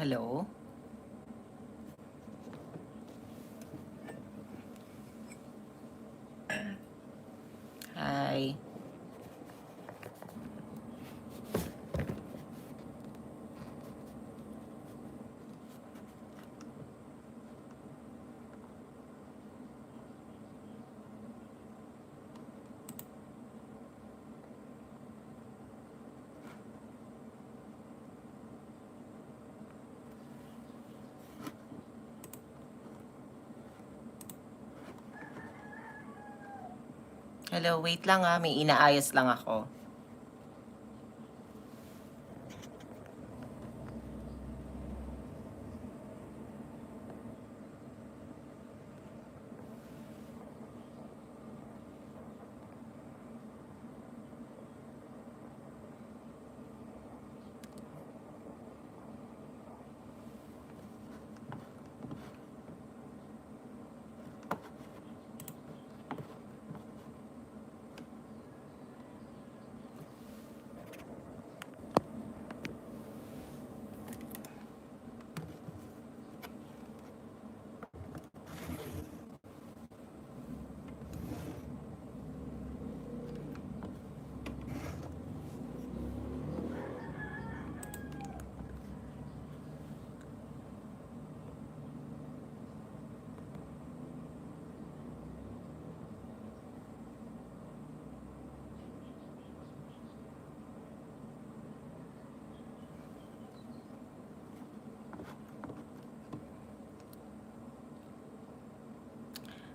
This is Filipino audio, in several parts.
Hello? Hi. Hello, wait lang may inaayos lang ako.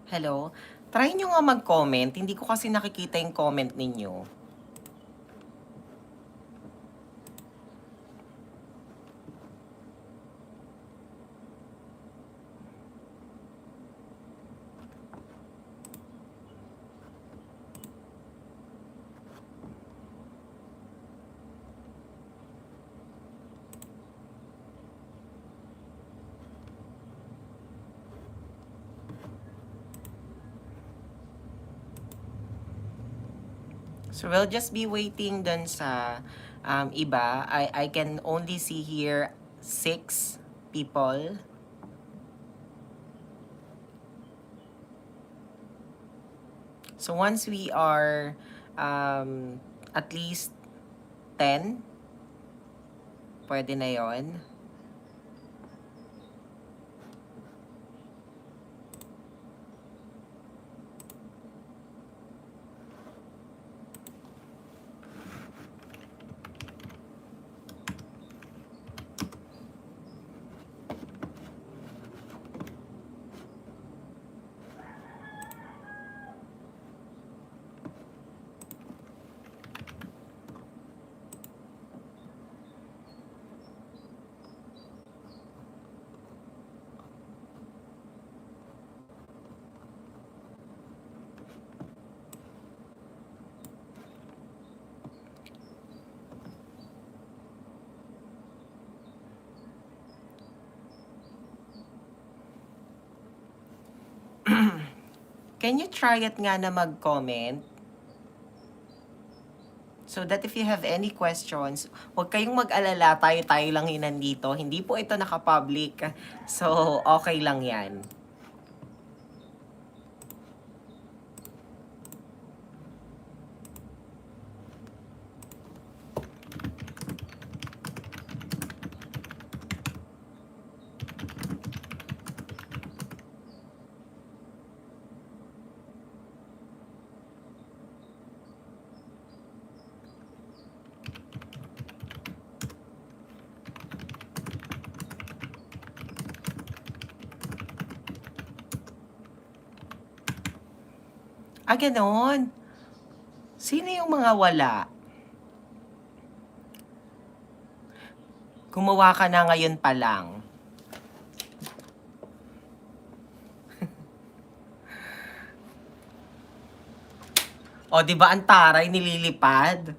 Hello? Try nyo nga mag-comment. Hindi ko kasi nakikita yung comment ninyo. So we'll just be waiting dun sa iba. I can only see here 6 people. So once we are at least 10, pwede na yon. Can you try it nga na mag-comment? So that if you have any questions, huwag kayong mag-alala, tayo-tayo lang yun nandito. Hindi po ito naka-public. So, okay lang yan. Ganon. Sino yung mga wala? Gumawa ka na ngayon pa lang. O, di ba ang taray nililipad?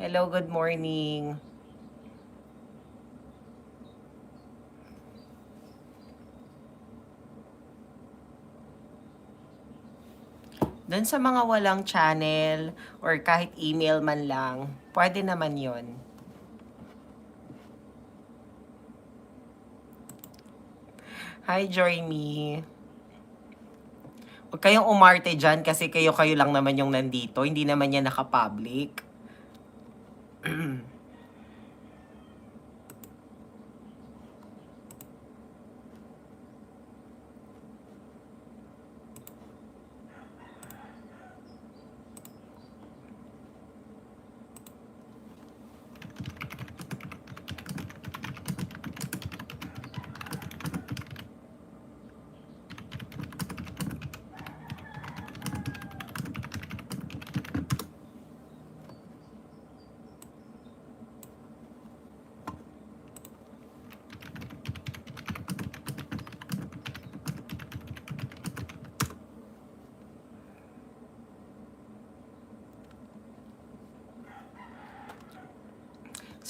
Hello, good morning. Doon sa mga walang channel or kahit email man lang, pwede naman yon. Hi, Joyme. Huwag kayong umarte dyan kasi kayo-kayo lang naman yung nandito. Hindi naman yan naka-public.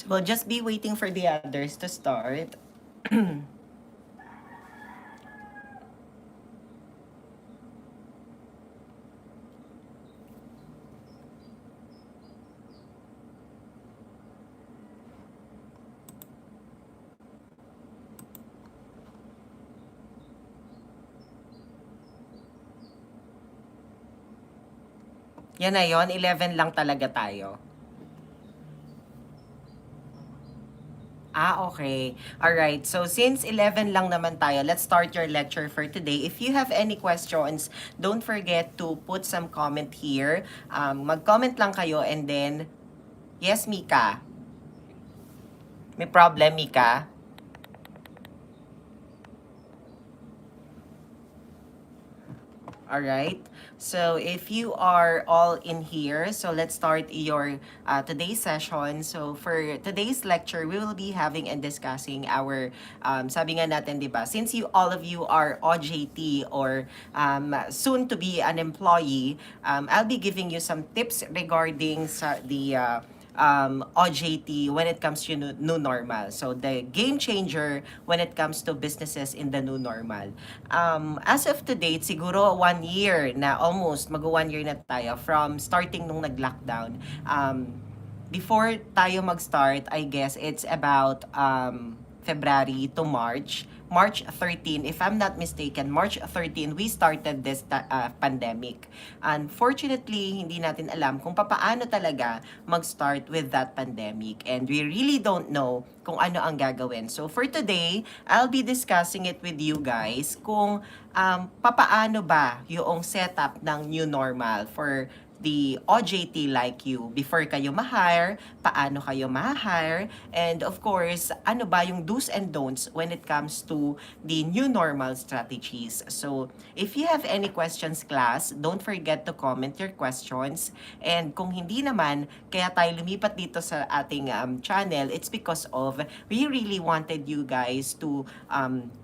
So we'll just be waiting for the others to start. Yan na yon, 11 lang talaga tayo. Okay. Alright. So, since 11 lang naman tayo, let's start your lecture for today. If you have any questions, don't forget to put some comment here. Mag-comment lang kayo and then, yes, Mika. May problem, Mika? Alright. So, if you are all in here, so let's start your today's session. So, for today's lecture, we will be having and discussing our, sabi nga natin, di ba, since all of you are OJT or soon to be an employee, I'll be giving you some tips regarding the OJT when it comes to new normal. So the game changer when it comes to businesses in the new normal. As of to date, siguro 1 year na almost, mag-1 year na tayo from starting nung nag-lockdown. Before tayo mag-start, I guess it's about February to March. March 13, if I'm not mistaken, March 13, we started this pandemic. Unfortunately, hindi natin alam kung paano talaga mag-start with that pandemic. And we really don't know kung ano ang gagawin. So for today, I'll be discussing it with you guys kung paano ba yung setup ng new normal for the OJT like you before kayo ma-hire, paano kayo ma-hire, and of course, ano ba yung do's and don'ts when it comes to the new normal strategies. So, if you have any questions, class, don't forget to comment your questions. And kung hindi naman, kaya tayo lumipat dito sa ating channel, it's because of we really wanted you guys to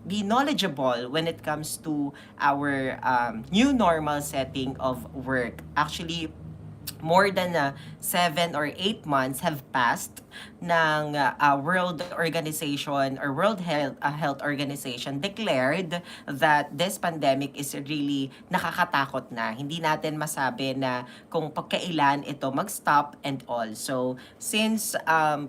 be knowledgeable when it comes to our new normal setting of work. Actually, more than 7 or 8 months have passed ng World Organization or World Health Organization declared that this pandemic is really nakakatakot na. Hindi natin masabi na kung pagkailan ito mag-stop and all. So, since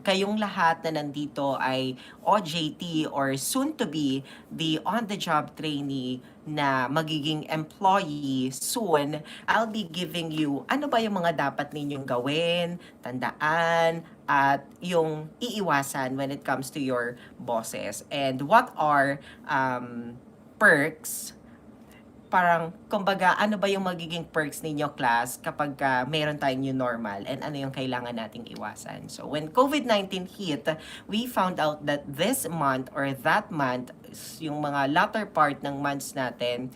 kayong lahat na nandito ay OJT or soon to be the on-the-job trainee na magiging employee soon, I'll be giving you ano ba yung mga dapat ninyong gawin, tandaan, at yung iiwasan when it comes to your bosses. And what are perks, parang, kumbaga, ano ba yung magiging perks ninyo, class, kapag meron tayong new normal and ano yung kailangan nating iwasan. So, when COVID-19 hit, we found out that this month or that month, yung mga latter part ng months natin,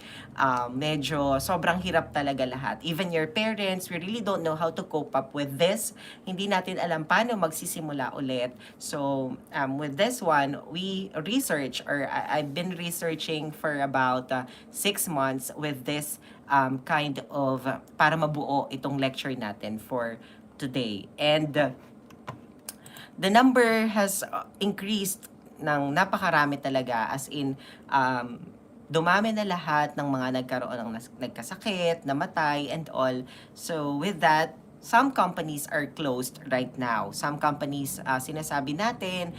medyo sobrang hirap talaga lahat. Even your parents, we really don't know how to cope up with this. Hindi natin alam paano magsisimula ulit. So, with this one, we research or I've been researching for about 6 months with this kind of para mabuo itong lecture natin for today. And the number has increased ng napakarami talaga, as in dumami na lahat ng mga nagkaroon ng nagkasakit, namatay, and all. So with that, some companies are closed right now. Some companies, sinasabi natin,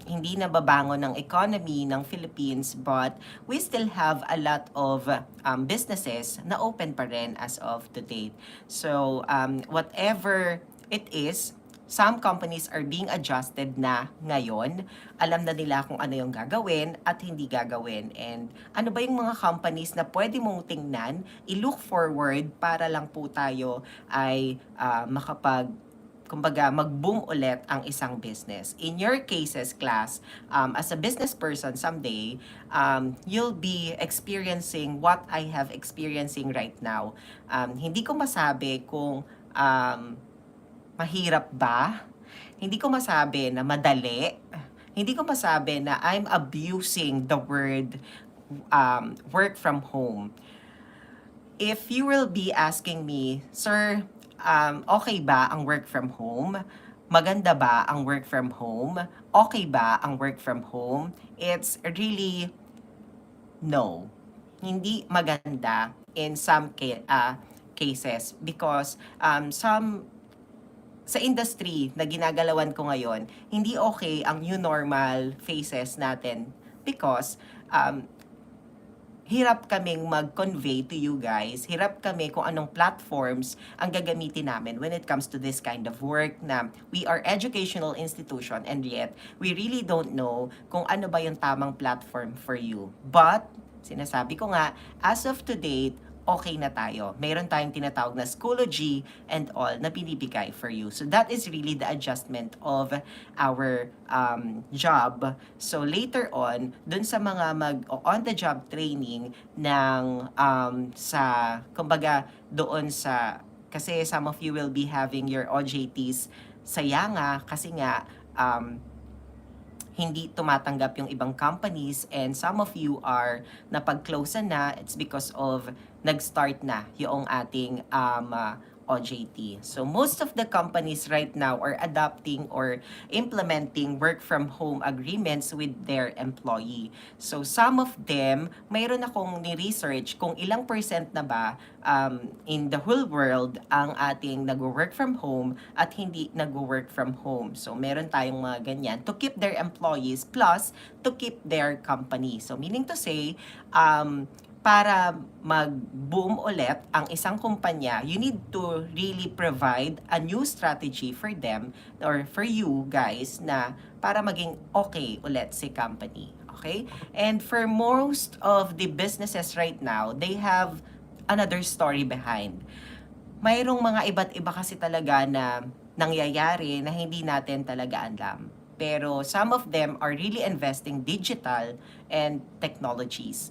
hindi na babangon ng economy ng Philippines, but we still have a lot of businesses na open pa rin as of to date. So, whatever it is, some companies are being adjusted na ngayon. Alam na nila kung ano yung gagawin at hindi gagawin. And ano ba yung mga companies na pwede mong tingnan, i-look forward para lang po tayo ay kumbaga, mag-boom ulit ang isang business. In your cases, class, as a business person someday, you'll be experiencing what I have experiencing right now. Hindi ko masabi kung mahirap ba? Hindi ko masabi na madali. Hindi ko masabi na I'm abusing the word work from home. If you will be asking me, Sir, okay ba ang work from home? Maganda ba ang work from home? Okay ba ang work from home? It's really no. Hindi maganda in some cases because some sa industry na ginagalawan ko ngayon, hindi okay ang new normal phases natin because hirap kaming mag-convey to you guys, hirap kami kung anong platforms ang gagamitin namin when it comes to this kind of work na we are educational institution and yet we really don't know kung ano ba yung tamang platform for you. But, sinasabi ko nga, as of to date, okay na tayo. Meron tayong tinatawag na Schoology and all na binibigay for you. So that is really the adjustment of our job. So later on, dun sa mga on-the-job training ng sa, kumbaga, doon sa, kasi some of you will be having your OJTs sa Yanga kasi nga, hindi tumatanggap yung ibang companies and some of you are napag-close na, it's because of nag-start na yung ating OJT. So most of the companies right now are adopting or implementing work from home agreements with their employee. So some of them, mayroon akong ni-research kung ilang percent na ba in the whole world ang ating nag-work from home at hindi nag-work from home. So meron tayong mga ganyan to keep their employees plus to keep their company. So meaning to say, para mag-boom ulit ang isang kumpanya, you need to really provide a new strategy for them or for you guys na para maging okay ulit si company. Okay? And for most of the businesses right now, they have another story behind. Mayroong mga iba't iba kasi talaga na nangyayari na hindi natin talaga alam. Pero some of them are really investing digital and technologies.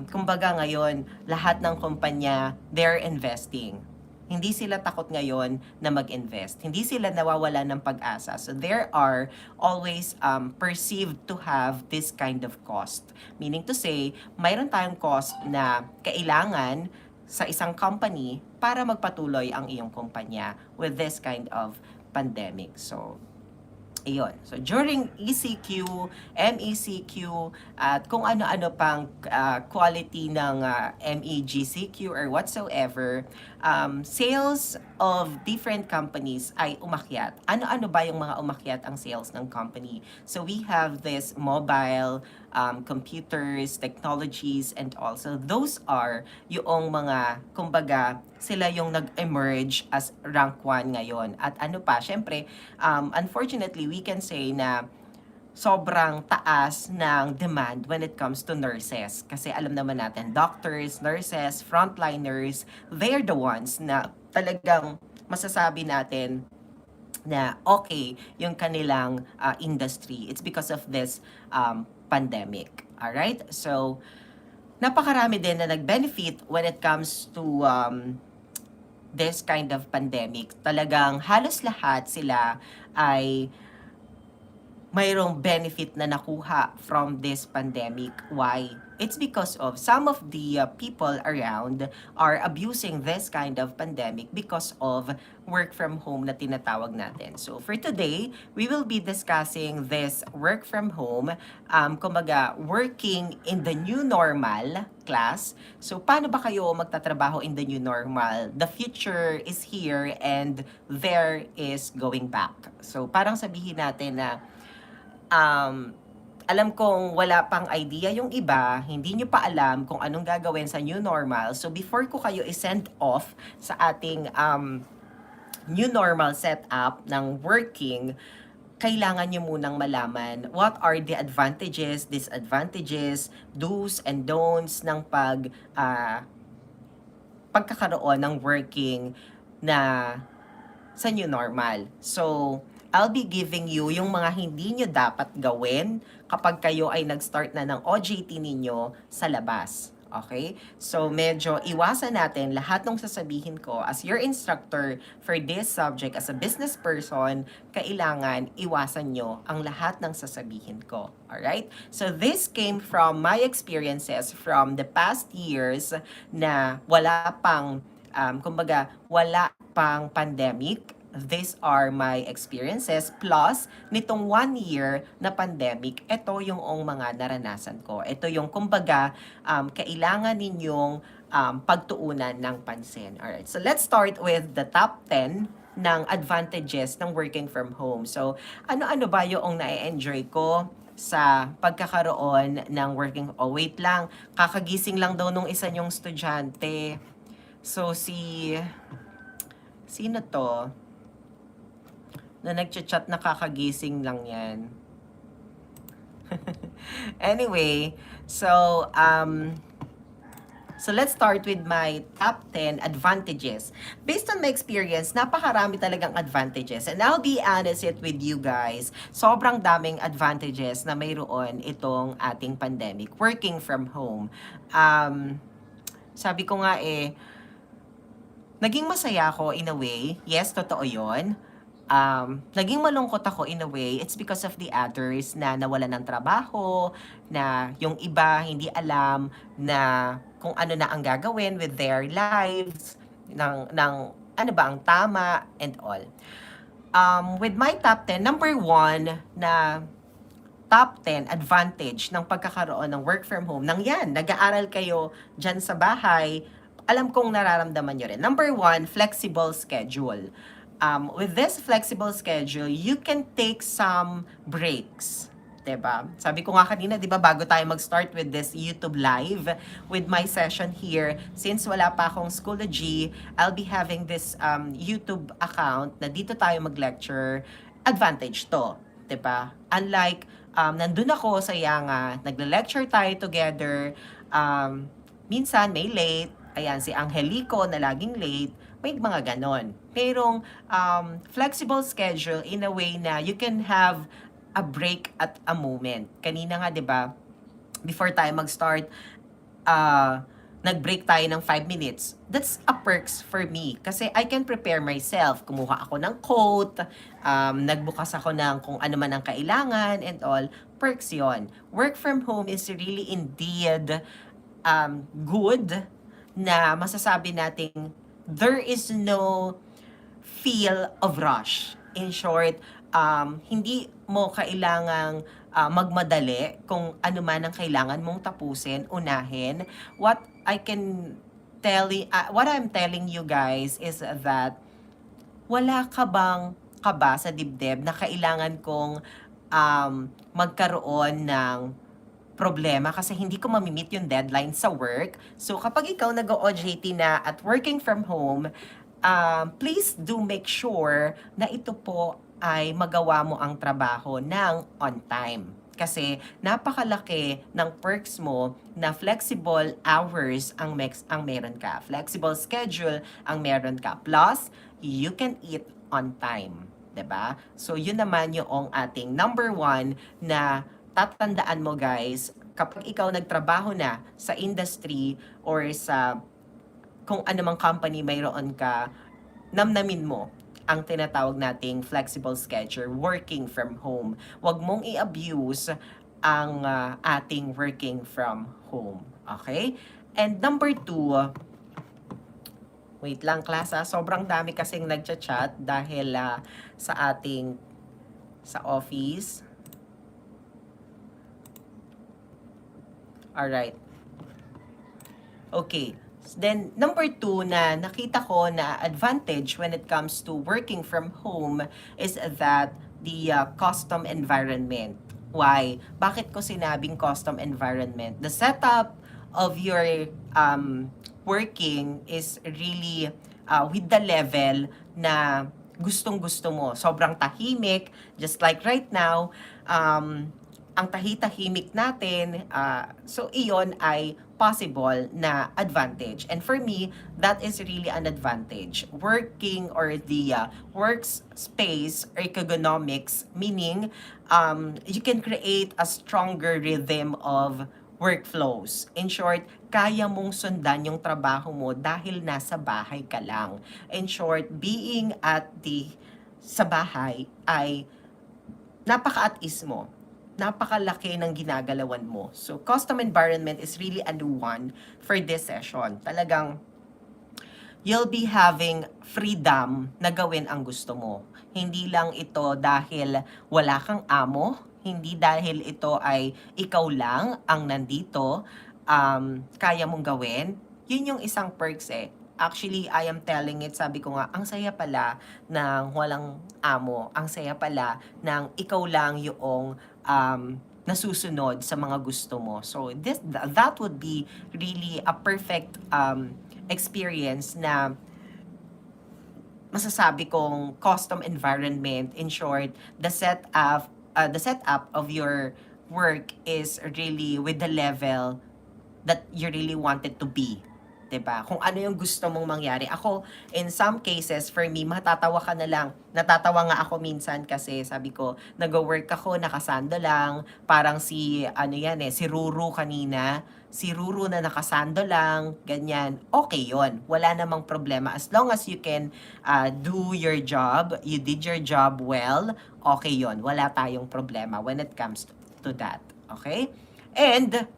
Kumbaga ngayon, lahat ng kumpanya, they're investing. Hindi sila takot ngayon na mag-invest. Hindi sila nawawala ng pag-asa. So there are always perceived to have this kind of cost. Meaning to say, mayroon tayong cost na kailangan sa isang company para magpatuloy ang iyong kumpanya with this kind of pandemic. So, iyon. So, during ECQ, MECQ, at kung ano-ano pang quality ng MEGCQ or whatsoever, sales of different companies ay umakyat. Ano-ano ba yung mga umakyat ang sales ng company? So, we have this mobile, computers, technologies, and also those are yung mga, kumbaga, sila yung nag-emerge as rank 1 ngayon. At ano pa, syempre, unfortunately, we can say na sobrang taas ng demand when it comes to nurses. Kasi alam naman natin, doctors, nurses, frontliners, they're the ones na talagang masasabi natin na okay yung kanilang industry. It's because of this pandemic. Alright? So, napakarami din na nag-benefit when it comes to this kind of pandemic. Talagang halos lahat sila ay mayroong benefit na nakuha from this pandemic. Why? It's because of some of the people around are abusing this kind of pandemic because of work from home na tinatawag natin. So for today, we will be discussing this work from home, kumbaga working in the new normal class. So paano ba kayo magtatrabaho in the new normal? The future is here and there is going back. So parang sabihin natin na alam kong wala pang idea yung iba, hindi nyo pa alam kung anong gagawin sa new normal. So before ko kayo i-send off sa ating new normal setup ng working, kailangan nyo munang malaman what are the advantages, disadvantages, do's and don'ts ng pagkakaroon ng working na sa new normal. So, I'll be giving you yung mga hindi nyo dapat gawin kapag kayo ay nag-start na ng OJT ninyo sa labas. Okay? So, medyo iwasan natin lahat ng sasabihin ko as your instructor for this subject as a business person, kailangan iwasan nyo ang lahat ng sasabihin ko. Alright? So, this came from my experiences from the past years na wala pang, kumbaga, wala pang pandemic. These are my experiences plus nitong 1 year na pandemic, ito yung mga naranasan ko. Ito yung kumbaga kailangan ninyong pagtuunan ng pansin. Alright, so let's start with the top 10 ng advantages ng working from home. So ano-ano ba yung na-enjoy ko sa pagkakaroon ng working... Oh, wait lang. Kakagising lang daw nung isa nyong estudyante. So sino to? Na nagchat-chat na kakagising lang yan. Anyway, so let's start with my top 10 advantages. Based on my experience, napakarami talagang advantages. And I'll be honest it with you guys, sobrang daming advantages na mayroon itong ating pandemic. Working from home. Sabi ko nga naging masaya ako in a way. Yes, totoo yun. Naging malungkot ako in a way, it's because of the others na nawalan ng trabaho, na yung iba hindi alam na kung ano na ang gagawin with their lives, ng ano ba ang tama and all. With my top 10, number 1 na top 10 advantage ng pagkakaroon ng work from home, nang yan, nag-aaral kayo dyan sa bahay, alam kong nararamdaman nyo rin. Number 1, flexible schedule. With this flexible schedule, you can take some breaks. Diba? Sabi ko nga kanina, diba, bago tayo mag-start with this YouTube live, with my session here, since wala pa akong Schoology, I'll be having this YouTube account na dito tayo mag-lecture. Advantage to. Diba? Unlike, nandun ako sa Yanga, nagle-lecture tayo together, minsan may late, ayan, si Angelico na laging late, may mga ganon. Pero flexible schedule in a way na you can have a break at a moment. Kanina nga, 'di ba? Before tayo mag-start, nag-break tayo ng 5 minutes. That's a perks for me kasi I can prepare myself. Kumuha ako ng quote, nagbukas ako ng kung ano man ang kailangan and all. Perks 'yon. Work from home is really indeed good na masasabi nating there is no feel of rush. In short, hindi mo kailangang magmadali kung ano man ang kailangan mong tapusin, unahin. What I'm telling you guys is that wala ka bang kaba sa dibdib na kailangan kong magkaroon ng problema kasi hindi ko mamimit yung deadline sa work. So kapag ikaw nag-OJT na at working from home, please do make sure na ito po ay magawa mo ang trabaho ng on time. Kasi napakalaki ng perks mo na flexible hours ang meron ka. Flexible schedule ang meron ka. Plus, you can eat on time. 'Di ba? So yun naman yung ating number 1 na tatandaan mo guys, kapag ikaw nagtrabaho na sa industry or sa kung anumang company mayroon ka, namnamin mo ang tinatawag nating flexible schedule, working from home. Huwag mong i-abuse ang ating working from home. Okay? And number 2, wait lang class sobrang dami kasing nagchat-chat dahil sa ating sa office. Alright. Okay. Then, number 2 na nakita ko na advantage when it comes to working from home is that the custom environment. Why? Bakit ko sinabing custom environment? The setup of your working is really with the level na gustong-gusto mo. Sobrang tahimik, just like right now, ang tahitahimik natin, so iyon ay possible na advantage. And for me, that is really an advantage. Working or the workspace ergonomics, meaning you can create a stronger rhythm of workflows. In short, kaya mong sundan yung trabaho mo dahil nasa bahay ka lang. In short, being sa bahay ay napaka-at-ease mo, napakalaki ng ginagalawan mo. So, custom environment is really a new one for this session. Talagang, you'll be having freedom na gawin ang gusto mo. Hindi lang ito dahil wala kang amo, hindi dahil ito ay ikaw lang ang nandito, kaya mong gawin. Yun yung isang perks eh. Actually, I am telling it, sabi ko nga, ang saya pala ng walang amo. Ang saya pala ng ikaw lang yung nasusunod sa mga gusto mo. So, that would be really a perfect experience na masasabi kong custom environment. In short, the setup of your work is really with the level that you really want it to be. 'Di ba? Kung ano yung gusto mong mangyari. Ako, in some cases, for me, matatawa ka na lang. Natatawa nga ako minsan kasi sabi ko, nag-work ako, nakasando lang. Parang si Ruru kanina. Si Ruru na nakasando lang, ganyan. Okay yon, wala namang problema. As long as you can do your job, you did your job well, okay yon, wala tayong problema when it comes to that. Okay? And,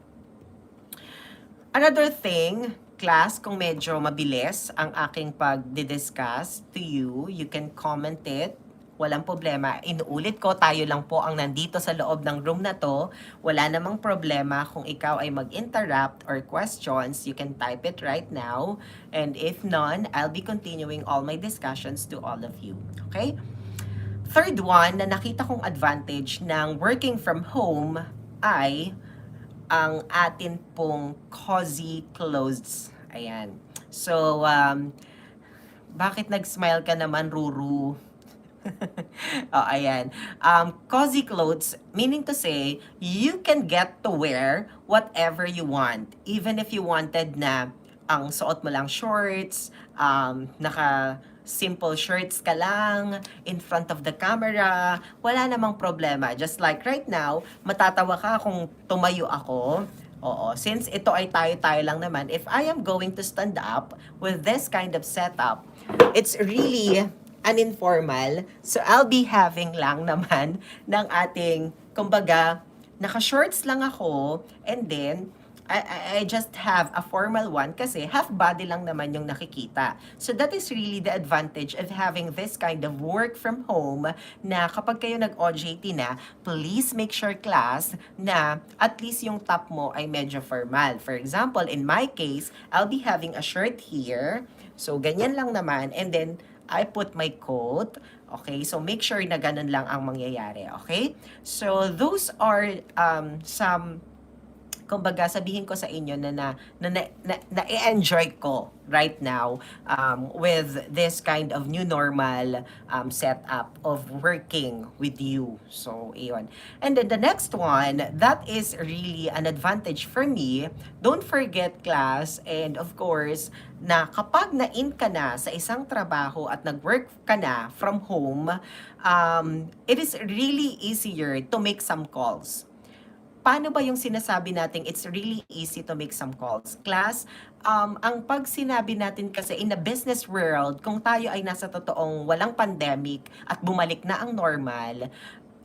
another thing, class, kung medyo mabilis ang aking pag-discuss to you, you can comment it. Walang problema. Inuulit ko, tayo lang po ang nandito sa loob ng room na to. Wala namang problema kung ikaw ay mag-interrupt or questions, you can type it right now. And if none, I'll be continuing all my discussions to all of you. Okay? Third one na nakita kong advantage ng working from home ay ang atin pong cozy clothes. Ayan. So, bakit nag-smile ka naman, Ruru? Oh, ayan. Cozy clothes, meaning to say, you can get to wear whatever you want. Even if you wanted na ang suot mo lang shorts, simple shirts ka lang, in front of the camera, wala namang problema. Just like right now, matatawa ka kung tumayo ako. Oo, since ito ay tayo-tayo lang naman, if I am going to stand up with this kind of setup, it's really an informal. So, I'll be having lang naman ng ating, kumbaga, naka-shorts lang ako, and then, I just have a formal one kasi half body lang naman yung nakikita. So that is really the advantage of having this kind of work from home na kapag kayo nag-OJT na, please make sure class na at least yung top mo ay medyo formal. For example, in my case, I'll be having a shirt here. So ganyan lang naman, and then I put my coat. Okay, so make sure na ganun lang ang mangyayari. Okay? So those are some, kumbaga sabihin ko sa inyo na-enjoy ko right now with this kind of new normal setup of working with you. So, iyon. And then the next one, that is really an advantage for me. Don't forget class, and of course, na kapag na-in ka na sa isang trabaho at nag-work ka na from home, it is really easier to make some calls. paano ba yung sinasabi natin it's really easy to make some calls? Class, ang pag sinabi natin kasi in the business world, kung tayo ay nasa totoong walang pandemic at bumalik na ang normal,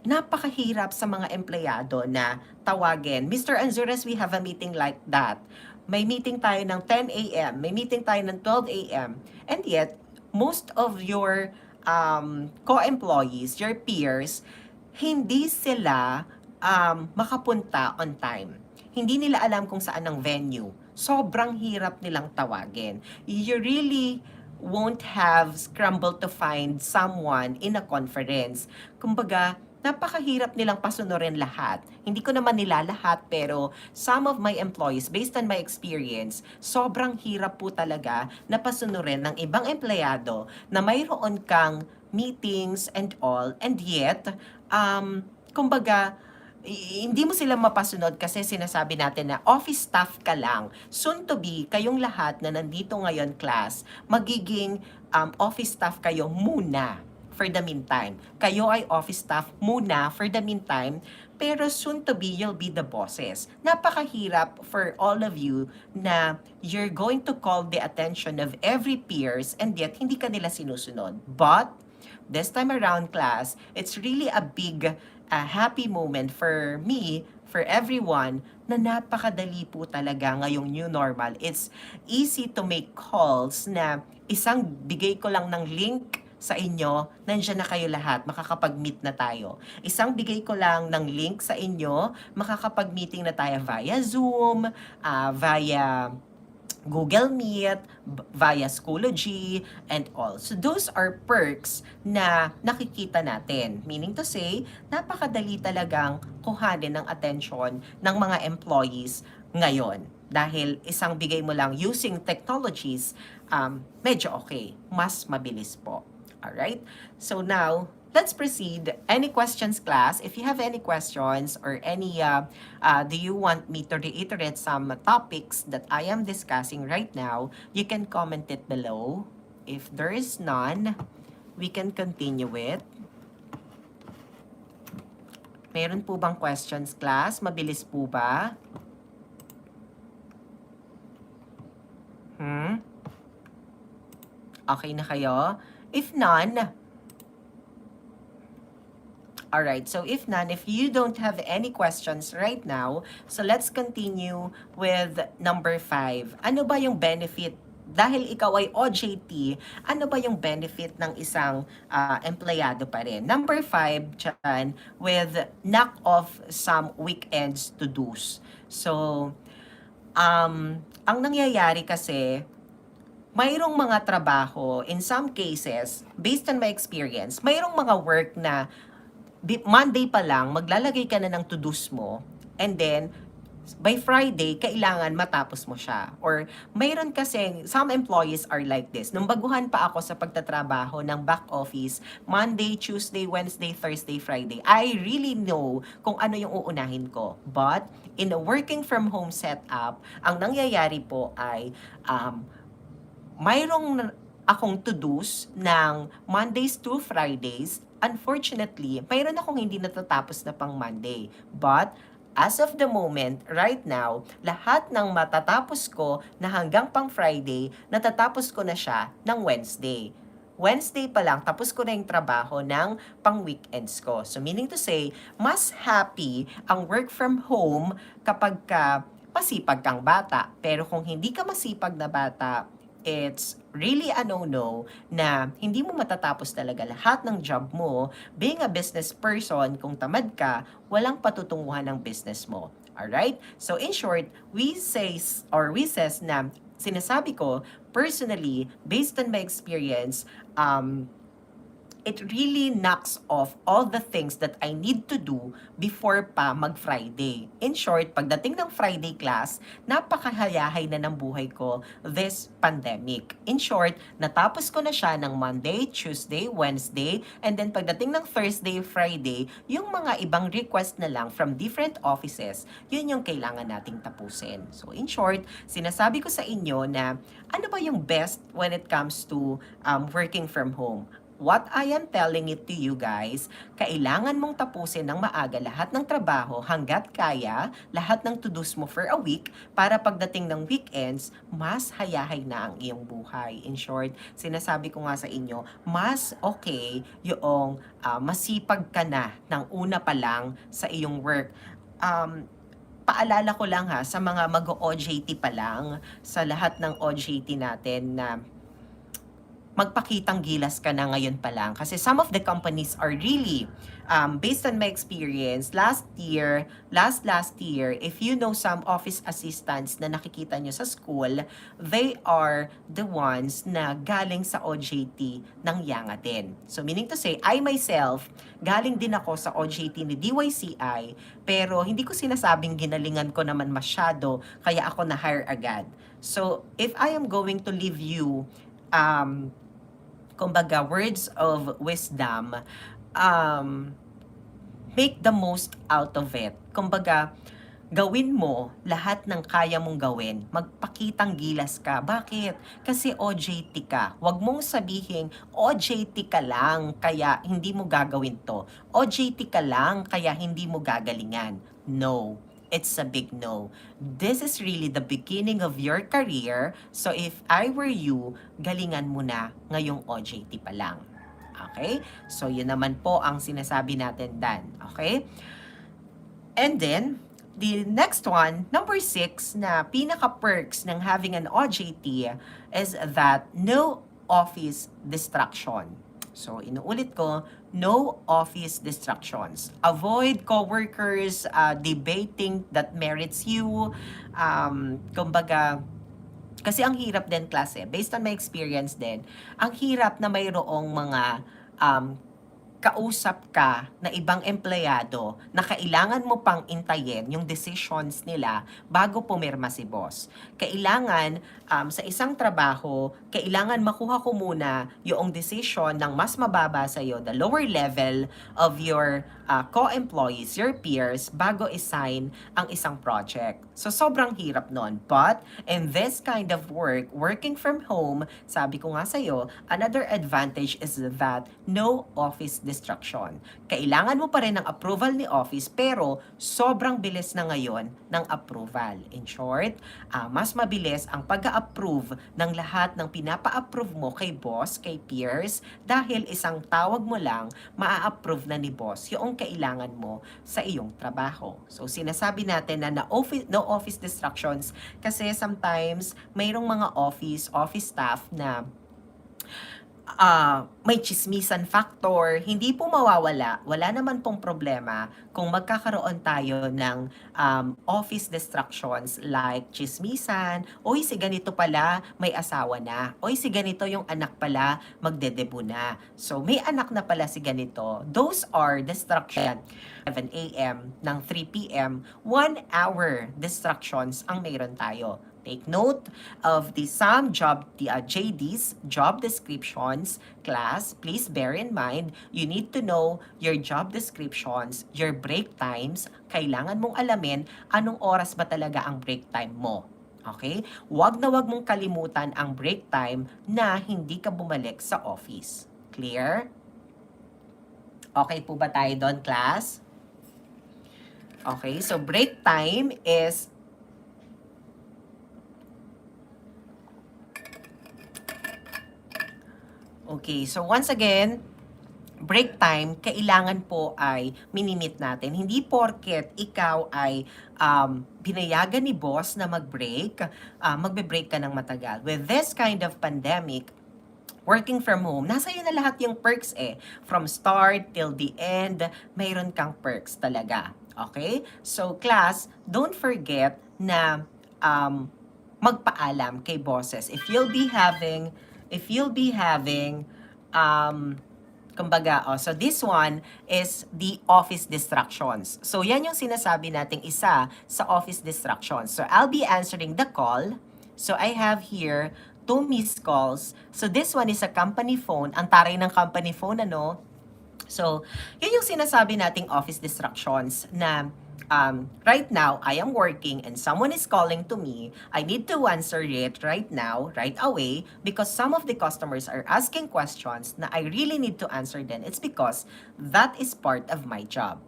napakahirap sa mga empleyado na tawagin, Mr. Anzures, we have a meeting like that. May meeting tayo ng 10 a.m., may meeting tayo ng 12 a.m. And yet, most of your co-employees, your peers, hindi sila makapunta on time. Hindi nila alam kung saan ang venue. Sobrang hirap nilang tawagin. You really won't have scrambled to find someone in a conference. Kumbaga, napakahirap nilang pasunurin lahat. Hindi ko naman nila lahat, pero some of my employees, based on my experience, sobrang hirap po talaga na pasunurin ng ibang empleyado na mayroon kang meetings and all, and yet, kumbaga, hindi mo sila mapasunod kasi sinasabi natin na office staff ka lang. Soon to be, kayong lahat na nandito ngayon class, magiging office staff kayo muna for the meantime. Kayo ay office staff muna for the meantime, pero soon to be, you'll be the bosses. Napakahirap for all of you na you're going to call the attention of every peers and yet hindi ka nila sinusunod. But, this time around class, it's really a big happy moment for me, for everyone, na napakadali po talaga ngayong new normal. It's easy to make calls na isang bigay ko lang ng link sa inyo, nandiyan na kayo lahat, makakapag-meet na tayo. Isang bigay ko lang ng link sa inyo, makakapag-meeting na tayo via Zoom, via Google Meet, via Schoology, and all. So those are perks na nakikita natin. Meaning to say, napakadali talagang kuhanin ng attention ng mga employees ngayon. Dahil isang bigay mo lang using technologies, medyo okay. Mas mabilis po. Alright? So now, let's proceed. Any questions, class? If you have any questions or any, do you want me to reiterate some topics that I am discussing right now, you can comment it below. If there is none, we can continue it. Meron po bang questions, class? Mabilis po ba? Okay na kayo? If none, alright, so if none, if you don't have any questions right now, so let's continue with number 5. Ano ba yung benefit? Dahil ikaw ay OJT, ano ba yung benefit ng isang empleyado pa rin? Number 5, dyan, with knock off some weekends to do's. So, ang nangyayari kasi, mayroong mga trabaho, in some cases, based on my experience, mayroong mga work na Monday pa lang, maglalagay ka na ng to-dos mo, and then, by Friday, kailangan matapos mo siya. Or, mayroon kasi, some employees are like this. Nung baguhan pa ako sa pagtatrabaho ng back office, Monday, Tuesday, Wednesday, Thursday, Friday, I really know kung ano yung uunahin ko. But, in a working from home setup, ang nangyayari po ay, mayroong akong to-dos ng Mondays to Fridays. Unfortunately, mayroon akong hindi natatapos na pang Monday. But, as of the moment, right now, lahat ng matatapos ko na hanggang pang Friday, natatapos ko na siya ng Wednesday. Wednesday pa lang, tapos ko na yung trabaho ng pang-weekends ko. So, meaning to say, mas happy ang work from home kapag ka masipag kang bata. Pero kung hindi ka masipag na bata, it's really a no-no na hindi mo matatapos talaga lahat ng job mo. Being a business person, kung tamad ka, walang patutunguhan ng business mo. Alright? So in short, we says na sinasabi ko, personally, based on my experience, it really knocks off all the things that I need to do before pa mag-Friday. In short, pagdating ng Friday class, napakahayahay na ng buhay ko this pandemic. In short, natapos ko na siya ng Monday, Tuesday, Wednesday, and then pagdating ng Thursday, Friday, yung mga ibang request na lang from different offices, yun yung kailangan nating tapusin. So in short, sinasabi ko sa inyo na ano ba yung best when it comes to working from home? what I am telling it to you guys, kailangan mong tapusin ng maaga lahat ng trabaho hanggat kaya, lahat ng to-dos mo for a week, para pagdating ng weekends, mas hayahay na ang iyong buhay. In short, sinasabi ko nga sa inyo, mas okay yung masipag ka na ng una pa lang sa iyong work. Paalala ko lang ha, sa mga mag-OJT pa lang, sa lahat ng OJT natin na magpakitang gilas ka na ngayon pa lang. Kasi some of the companies are really, based on my experience, last year, if you know some office assistants na nakikita nyo sa school, they are the ones na galing sa OJT ng Yanga din. So meaning to say, I myself, galing din ako sa OJT ni DYCI, pero hindi ko sinasabing ginalingan ko naman masyado, kaya ako na-hire agad. So if I am going to leave you, kumbaga, words of wisdom, make the most out of it. Kumbaga, gawin mo lahat ng kaya mong gawin. Magpakitang gilas ka. Bakit? Kasi OJT ka. Huwag mong sabihin, OJT ka lang, kaya hindi mo gagawin to. OJT ka lang, kaya hindi mo gagalingan. No. It's a big no. This is really the beginning of your career. So if I were you, galingan mo na ngayong OJT pa lang. Okay? So yun naman po ang sinasabi natin, Dan. Okay? And then, the next one, number 6, na pinaka-perks ng having an OJT is that no office distraction. So, inuulit ko, no office distractions. Avoid coworkers debating that merits you. Kumbaga, kasi ang hirap din klase, based on my experience din, ang hirap na mayroong mga kausap ka na ibang empleyado na kailangan mo pang intayin yung decisions nila bago pumirma si boss. Kailangan sa isang trabaho, kailangan makuha ko muna yung decision ng mas mababa sa'yo, the lower level of your co-employees, your peers, bago assign ang isang project. So, sobrang hirap nun. But, in this kind of work, working from home, sabi ko nga sa'yo, another advantage is that no office distraction. Kailangan mo pa rin ng approval ni office, pero sobrang bilis na ngayon ng approval. In short, mas mabilis ang pag-approve ng lahat ng pinapa-approve mo kay boss, kay peers, dahil isang tawag mo lang, maa-approve na ni boss yung kailangan mo sa iyong trabaho. So, sinasabi natin na no office distractions kasi sometimes mayroong mga office staff na may chismisan factor, hindi po mawawala, wala naman pong problema kung magkakaroon tayo ng office distractions like chismisan, oy si ganito pala may asawa na, oy si ganito yung anak pala magdedebo na, so may anak na pala si ganito. Those are distraction. 7 a.m. ng 3 p.m., 1 hour distractions ang mayroon tayo. Take note of the some JDs, job descriptions, class. Please bear in mind, you need to know your job descriptions, your break times. Kailangan mong alamin anong oras ba talaga ang break time mo. Okay? Huwag mong kalimutan ang break time na hindi ka bumalik sa office. Clear? Okay po ba tayo doon, class? Okay, so break time is okay, so once again, break time, kailangan po ay minimit natin. Hindi porket ikaw ay binayagan ni boss na mag-break, magbe-break ka ng matagal. With this kind of pandemic, working from home, nasa iyo na lahat yung perks eh. From start till the end, mayroon kang perks talaga. Okay? So class, don't forget na magpaalam kay bosses. If you'll be having kumbaga, so this one is the office distractions. So yan yung sinasabi nating isa sa office distractions. So I'll be answering the call. So I have here 2 missed calls. So this one is a company phone. Ang taray ng company phone, ano? So, yun yung sinasabi nating office distractions na right now, I am working and someone is calling to me, I need to answer it right now, right away, because some of the customers are asking questions na I really need to answer them. It's because that is part of my job.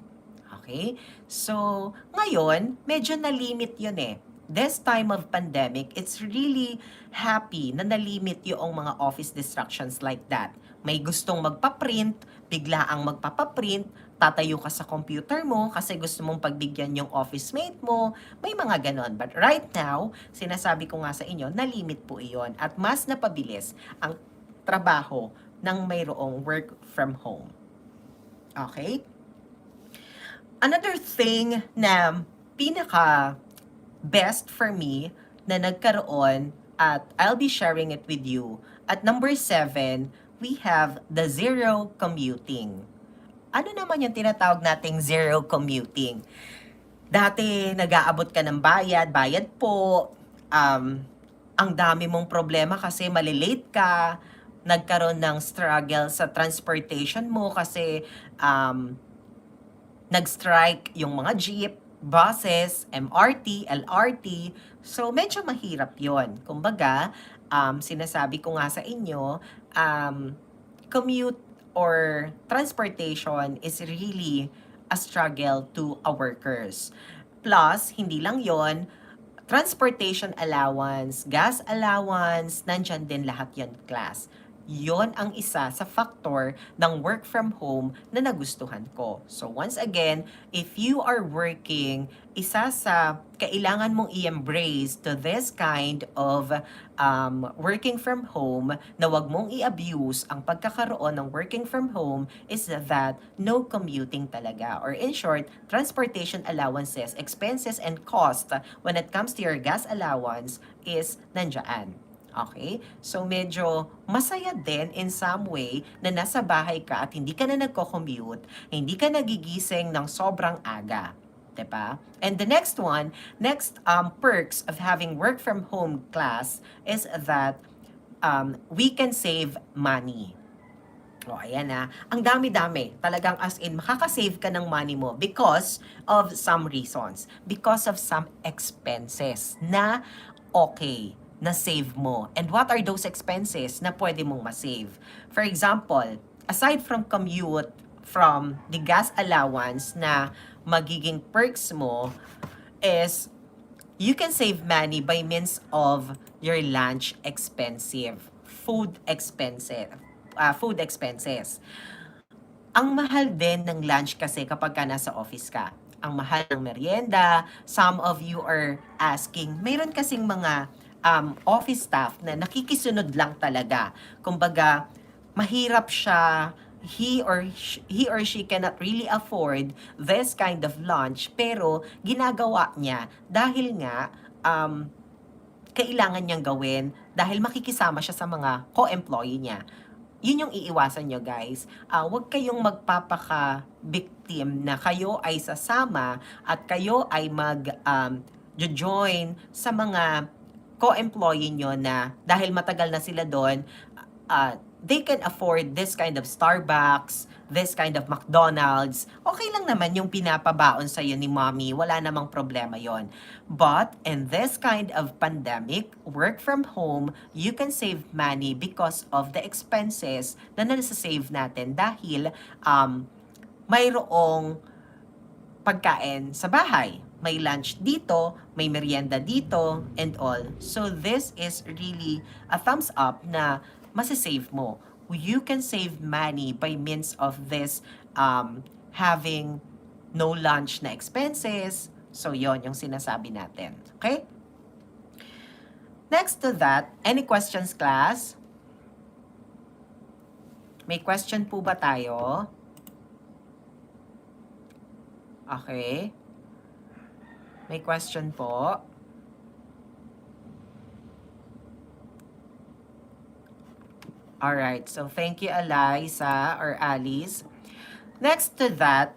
Okay? So, ngayon, medyo na-limit yun eh. This time of pandemic, it's really happy na nalimit yung mga office distractions like that. May gustong magpa-print, bigla ang magpapaprint, tatayo ka sa computer mo kasi gusto mong pagbigyan yung office mate mo, may mga ganon. But right now, sinasabi ko nga sa inyo, nalimit po iyon at mas napabilis ang trabaho ng mayroong work from home. Okay? Another thing na pinaka best for me na nagkaroon at I'll be sharing it with you. At number 7, we have the zero commuting. Ano naman yung tinatawag nating zero commuting? Dati nag-aabot ka ng bayad po, ang dami mong problema kasi malilate ka, nagkaroon ng struggle sa transportation mo kasi nag-strike yung mga jeep, buses, MRT, LRT. So, medyo mahirap yon. Kumbaga, sinasabi ko nga sa inyo, commute or transportation is really a struggle to our workers. Plus, hindi lang yon, transportation allowance, gas allowance, nandyan din lahat yon, class. Yon ang isa sa factor ng work from home na nagustuhan ko. So once again, if you are working, isa sa kailangan mong i-embrace to this kind of working from home na wag mong i-abuse ang pagkakaroon ng working from home is that no commuting talaga. Or in short, transportation allowances, expenses, and cost when it comes to your gas allowance is nandyan. Okay? So, medyo masaya din in some way na nasa bahay ka at hindi ka na nagko-commute, hindi ka nagigising ng sobrang aga. Diba? And the next one, perks of having work from home class is that we can save money. O, ayan na. Ang dami-dami. Talagang as in, makakasave ka ng money mo because of some reasons. Because of some expenses na okay na save mo. And what are those expenses na pwede mong masave? For example, aside from commute, from the gas allowance na magiging perks mo, is you can save money by means of your lunch expensive, food expensive, food expenses. Ang mahal din ng lunch kasi kapag ka nasa office ka. Ang mahal ng merienda, some of you are asking, mayroon kasing mga office staff na nakikisunod lang talaga. Kumbaga, mahirap siya, he or she cannot really afford this kind of lunch, pero ginagawa niya dahil nga kailangan niyang gawin dahil makikisama siya sa mga co-employee niya. Yun yung iiwasan nyo, guys. Huwag kayong magpapaka-victim na kayo ay sasama at kayo ay join sa mga co-employee nyo na dahil matagal na sila doon, they can afford this kind of Starbucks, this kind of McDonald's. Okay lang naman yung pinapabaon sa'yo ni mommy. Wala namang problema yon. But in this kind of pandemic, work from home, you can save money because of the expenses na nasa-save natin dahil mayroong pagkain sa bahay. May lunch dito, may merienda dito, and all. So this is really a thumbs up na masasave mo. You can save money by means of this having no lunch na expenses. So yon yung sinasabi natin. Okay? Next to that, any questions, class? May question po ba tayo? Okay. May question po. Alright, so thank you, Eliza or Alice. Next to that,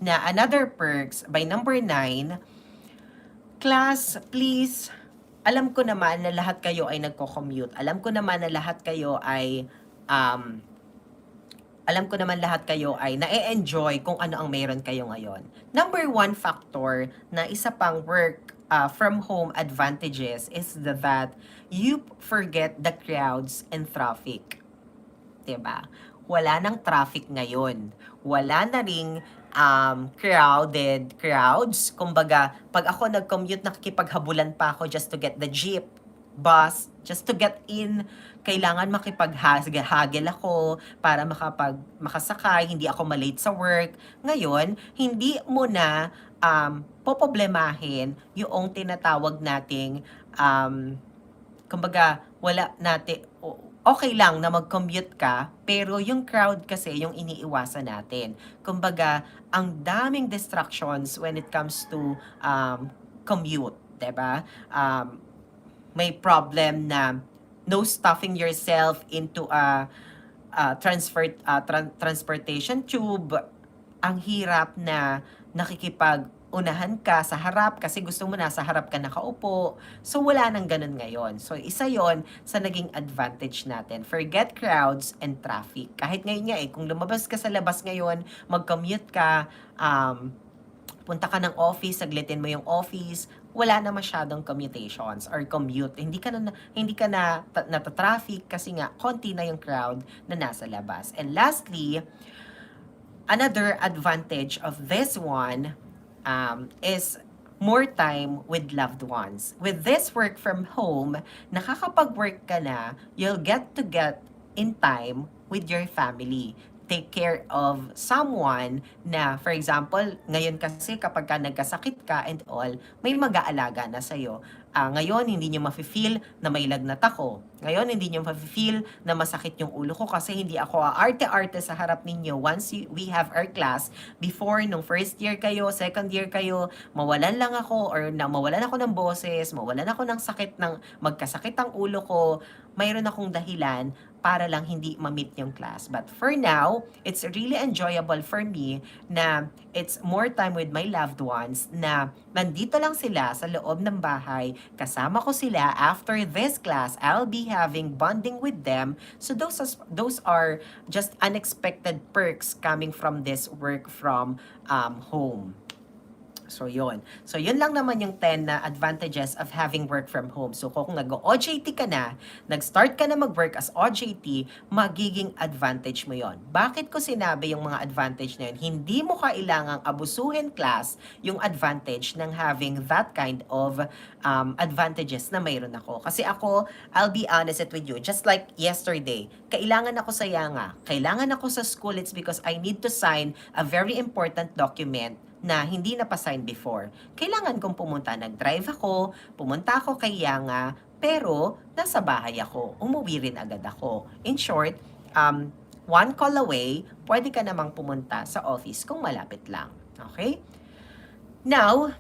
na another perks by number 9, class, please, alam ko naman na lahat kayo ay nagko-commute. Alam ko naman na lahat kayo ay alam ko naman lahat kayo ay na-enjoy kung ano ang meron kayo ngayon. Number one factor na isa pang work from home advantages is that you forget the crowds and traffic. 'Di ba? Wala nang traffic ngayon. Wala na ring crowds. Kumbaga, pag ako nag-commute, nakikipaghabulan pa ako just to get the jeep, bus, just to get in. Kailangan makipaghagil ako para makasakay, hindi ako malate sa work. Ngayon, hindi mo na poproblemahin yung tinatawag nating kumbaga, wala natin, okay lang na mag-commute ka, pero yung crowd kasi yung iniiwasan natin. Kumbaga, ang daming distractions when it comes to commute, 'di ba? May problem na no stuffing yourself into a transportation tube. Ang hirap na nakikipag-unahan ka sa harap kasi gusto mo nasa harap ka nakaupo. So, wala nang ganun ngayon. So, isa yon sa naging advantage natin. Forget crowds and traffic. Kahit ngayon nga kung lumabas ka sa labas ngayon, mag-commute ka, punta ka ng office, saglitin mo yung office, wala na masyadong commutations or commute. Hindi ka na nata-traffic kasi nga konti na yung crowd na nasa labas. And lastly, another advantage of this one is more time with loved ones. With this work from home, nakakapag-work ka na, you'll get in time with your family. Take care of someone na, for example, ngayon kasi kapag ka nagkasakit ka and all, may mag-aalaga na sa'yo. Ngayon, hindi nyo mafe-feel na may lagnat ako. Ngayon, hindi nyo mafe-feel na masakit yung ulo ko kasi hindi ako arte-arte sa harap ninyo. Once we have our class, before, nung first year kayo, second year kayo, mawalan lang ako or mawalan ako ng boses, mawalan ako ng sakit, magkasakit ang ulo ko, mayroon akong dahilan para lang hindi ma-meet yung class. But for now, it's really enjoyable for me na it's more time with my loved ones na nandito lang sila sa loob ng bahay, kasama ko sila. After this class, I'll be having bonding with them. So those are just unexpected perks coming from this work from home. So, yun. So, yun lang naman yung 10 na advantages of having work from home. So, kung nag-OJT ka na, nag-start ka na mag-work as OJT, magiging advantage mo yon. Bakit ko sinabi yung mga advantage na yun? Hindi mo kailangang abusuhin, class, yung advantage ng having that kind of advantages na mayroon ako. Kasi ako, I'll be honest with you, just like yesterday, kailangan ako sa Yanga, kailangan ako sa school, it's because I need to sign a very important document na hindi na pa-sign before. Kailangan kong pumunta. Nag-drive ako, pumunta ako kay Yanga, pero nasa bahay ako. Umuwi rin agad ako. In short, one call away, pwede ka namang pumunta sa office kung malapit lang. Okay? Now,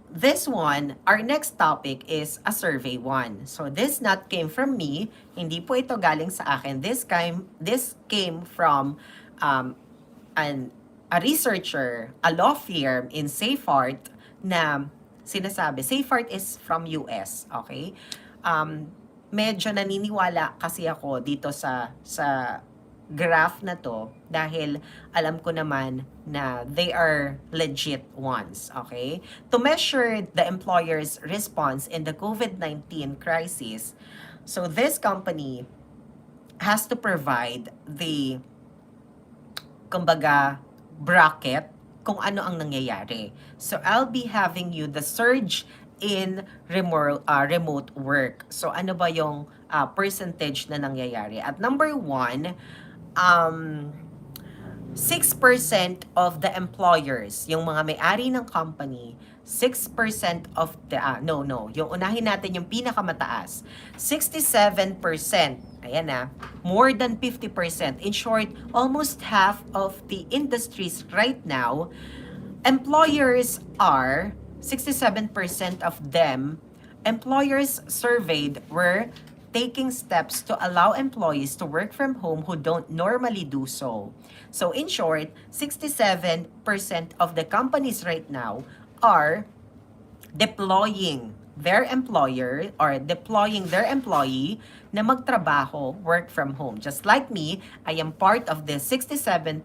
this one, our next topic is a survey one. So this not came from me, hindi po ito galing sa akin. This came from a researcher, a law firm in Safeart na sinasabi, Safeart is from US, okay? Medyo naniniwala kasi ako dito sa graph na to dahil alam ko naman na they are legit ones, okay? To measure the employer's response in the COVID-19 crisis, so this company has to provide the, kumbaga, bracket kung ano ang nangyayari. So, I'll be having you the surge in remote work. So, ano ba yung percentage na nangyayari? At number 1, 6% of the employers, yung mga may-ari ng company, 6% of the, yung unahin natin yung pinakamataas, 67%, ayan na, more than 50%. In short, almost half of the industries right now, employers are, 67% of them, employers surveyed were taking steps to allow employees to work from home who don't normally do so. So in short, 67% of the companies right now are deploying their employer or deploying their employee na magtrabaho, work from home. Just like me, I am part of the 67%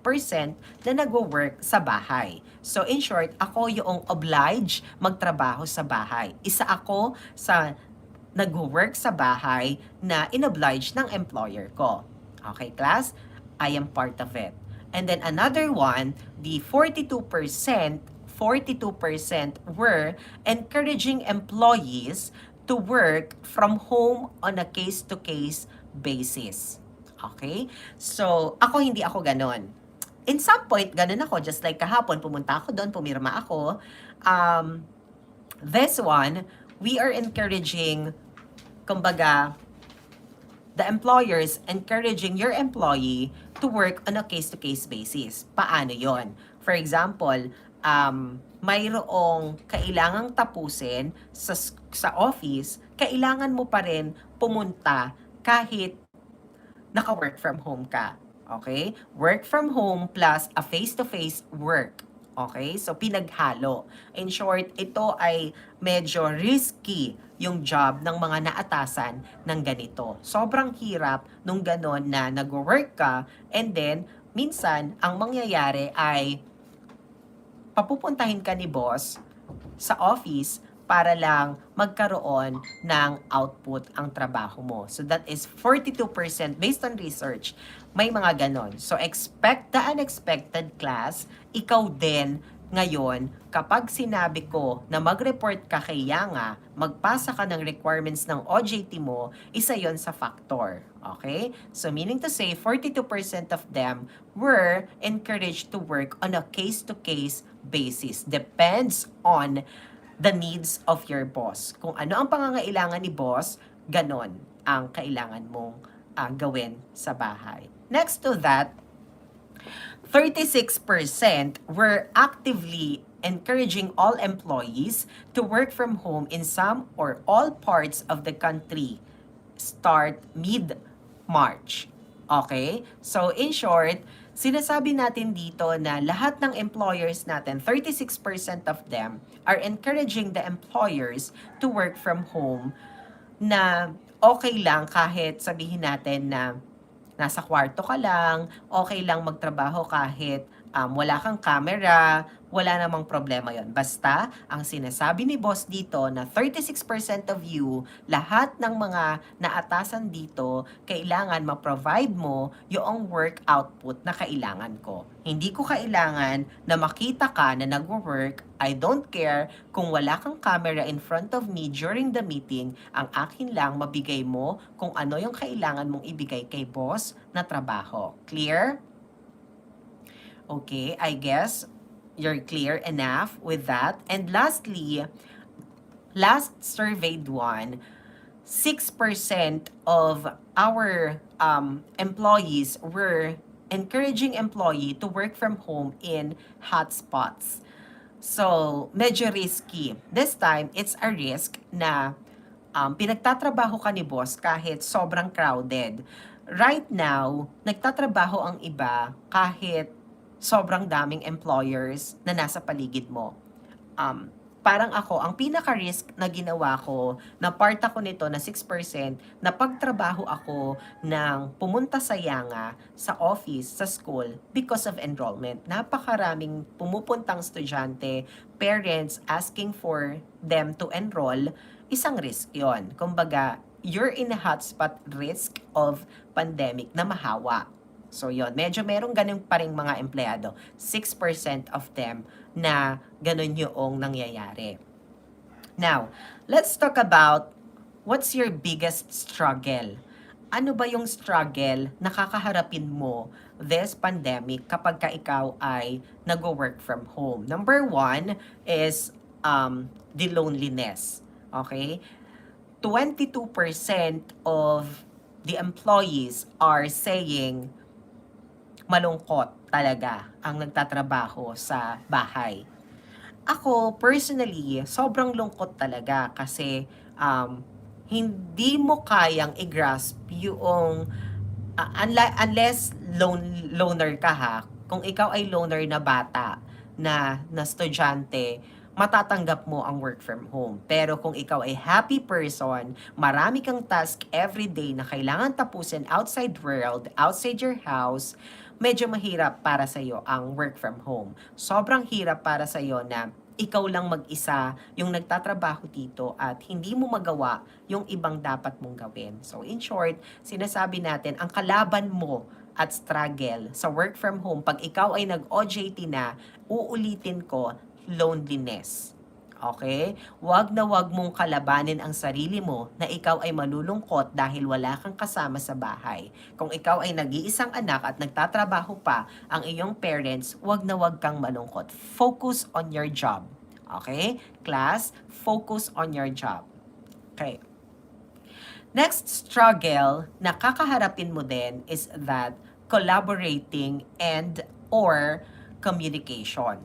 na nag-work sa bahay. So in short, ako yung obliged magtrabaho sa bahay. Isa ako sa nag-work sa bahay na inoblige ng employer ko. Okay, class? I am part of it. And then another one, the 42% were encouraging employees to work from home on a case-to-case basis. Okay? So, hindi ako ganon. In some point, ganon ako. Just like kahapon, pumunta ako doon, pumirma ako. This one, we are encouraging, kumbaga, the employers encouraging your employee to work on a case-to-case basis. Paano yon? For example, mayroong kailangang tapusin sa office, kailangan mo pa rin pumunta kahit naka-work from home ka. Okay? Work from home plus a face-to-face work. Okay? So, pinaghalo. In short, ito ay medyo risky yung job ng mga naatasan ng ganito. Sobrang hirap nung ganon na nag-work ka and then, minsan, ang mangyayari ay papupuntahin ka ni boss sa office para lang magkaroon ng output ang trabaho mo. So that is 42% based on research. May mga ganon. So expect the unexpected, class. Ikaw din ngayon, kapag sinabi ko na mag-report ka kay Yanga, magpasa ka ng requirements ng OJT mo, isa yon sa factor. Okay? So meaning to say, 42% of them were encouraged to work on a case-to-case basis. Depends on the needs of your boss. Kung ano ang pangangailangan ni boss, ganon ang kailangan mong gawin sa bahay. Next to that, 36% were actively encouraging all employees to work from home in some or all parts of the country start mid-March. Okay? So in short, sinasabi natin dito na lahat ng employers natin, 36% of them are encouraging the employers to work from home na okay lang kahit sabihin natin na nasa kwarto ka lang, okay lang magtrabaho kahit wala kang camera, wala namang problema yon. Basta, ang sinasabi ni boss dito na 36% of you, lahat ng mga naatasan dito, kailangan ma-provide mo yung work output na kailangan ko. Hindi ko kailangan na makita ka na nagwo-work. I don't care kung wala kang camera in front of me during the meeting. Ang akin lang mabigay mo kung ano yung kailangan mong ibigay kay boss na trabaho. Clear? Okay, I guess you're clear enough with that. And lastly, last surveyed one, 6% of our employees were encouraging employee to work from home in hotspots. So, medyo risky. This time, it's a risk na pinagtatrabaho ka ni boss kahit sobrang crowded. Right now, nagtatrabaho ang iba kahit sobrang daming employers na nasa paligid mo. Parang ako, ang pinaka-risk na ginawa ko, na part ako nito na 6%, na pagtrabaho ako ng pumunta sa Yanga, sa office, sa school, because of enrollment. Napakaraming pumupuntang estudyante, parents asking for them to enroll, isang risk yon. Kumbaga, you're in a hotspot risk of pandemic na mahawa. So yon, medyo merong ganun pa rin mga empleyado. 6% of them na ganun yung nangyayari. Now, let's talk about what's your biggest struggle. Ano ba yung struggle na kakaharapin mo this pandemic kapag ka ikaw ay nag-work from home? Number 1 is the loneliness. Okay? 22% of the employees are saying malungkot talaga ang nagtatrabaho sa bahay. Ako, personally, sobrang lungkot talaga kasi hindi mo kayang i-grasp yung unless loner ka ha. Kung ikaw ay loner na bata, na estudyante, matatanggap mo ang work from home. Pero kung ikaw ay happy person, marami kang task every day na kailangan tapusin outside world, outside your house, medyo mahirap para sa iyo ang work from home. Sobrang hirap para sa iyo na ikaw lang mag-isa yung nagtatrabaho dito at hindi mo magawa yung ibang dapat mong gawin. So in short, sinasabi natin, ang kalaban mo at struggle sa work from home, pag ikaw ay nag-OJT na, uulitin ko, loneliness. Okay? Wag mong kalabanin ang sarili mo na ikaw ay malulungkot dahil wala kang kasama sa bahay. Kung ikaw ay nag-iisang anak at nagtatrabaho pa ang iyong parents, wag kang malungkot. Focus on your job. Okay? Class, focus on your job. Okay. Next struggle na kakaharapin mo din is that collaborating and or communication.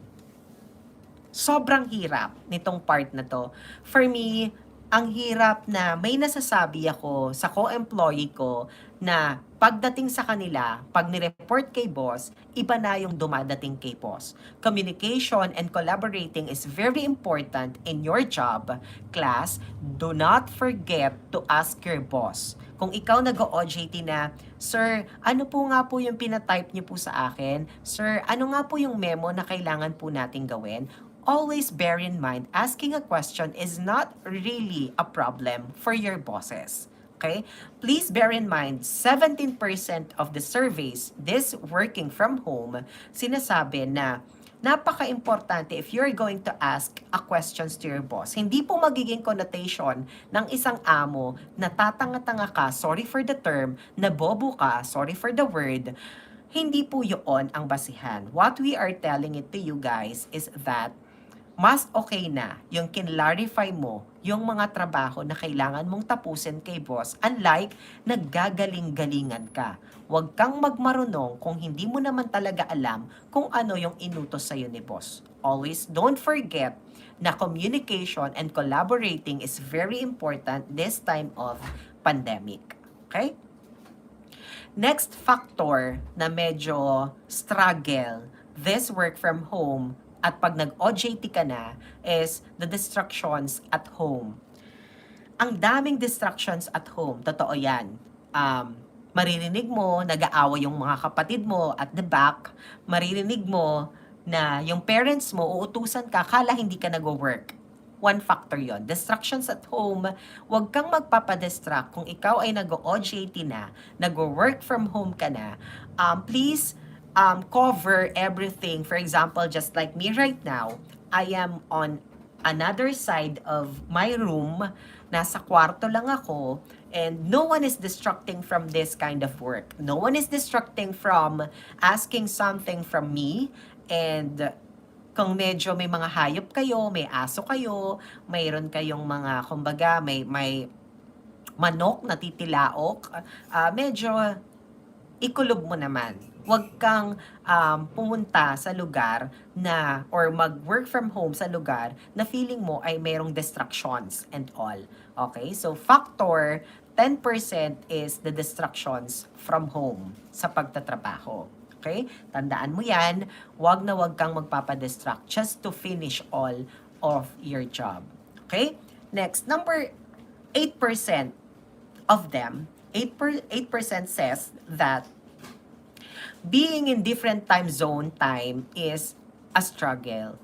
Sobrang hirap nitong part na to. For me, ang hirap na may nasasabi ako sa co-employee ko na pagdating sa kanila, pag nireport kay boss, iba na yung dumadating kay boss. Communication and collaborating is very important in your job. Class, do not forget to ask your boss. Kung ikaw nag-OJT na, Sir, ano po nga po yung pinatype niyo po sa akin? Sir, ano nga po yung memo na kailangan po nating gawin? Always bear in mind, asking a question is not really a problem for your bosses. Okay? Please bear in mind, 17% of the surveys, this working from home, sinasabi na napaka-importante if you're going to ask a questions to your boss. Hindi po magiging connotation ng isang amo na tatanga-tanga ka, sorry for the term, na bobo ka, sorry for the word. Hindi po yun ang basihan. What we are telling it to you guys is that mas okay na yung kinlarify mo yung mga trabaho na kailangan mong tapusin kay boss, unlike naggagaling-galingan ka. Huwag kang magmarunong kung hindi mo naman talaga alam kung ano yung inutos sa'yo ni boss. Always don't forget na communication and collaborating is very important this time of pandemic. Okay? Next factor na medyo struggle this work from home at pag nag-OJT ka na is the distractions at home. Ang daming distractions at home, totoo yan. Maririnig mo, nag-aaway yung mga kapatid mo at the back, maririnig mo na yung parents mo, uutusan ka, kala hindi ka nag-work. One factor yon. Distractions at home, huwag kang magpapadistract kung ikaw ay nag-OJT na, nag-work from home ka na. Please, cover everything. For example, just like me right now, I am on another side of my room. Nasa kwarto lang ako and no one is distracting from this kind of work. No one is distracting from asking something from me. And kung medyo may mga hayop kayo, may aso kayo, mayroon kayong mga, kumbaga, may manok na titilaok, medyo ikulob mo naman. Huwag kang pumunta sa lugar na or mag-work from home sa lugar na feeling mo ay mayroong distractions and all. Okay? So, factor 10% is the distractions from home sa pagtatrabaho. Okay? Tandaan mo yan. Huwag kang magpapadistract just to finish all of your job. Okay? Next, number 8% of them, 8% says that being in different time zone time is a struggle.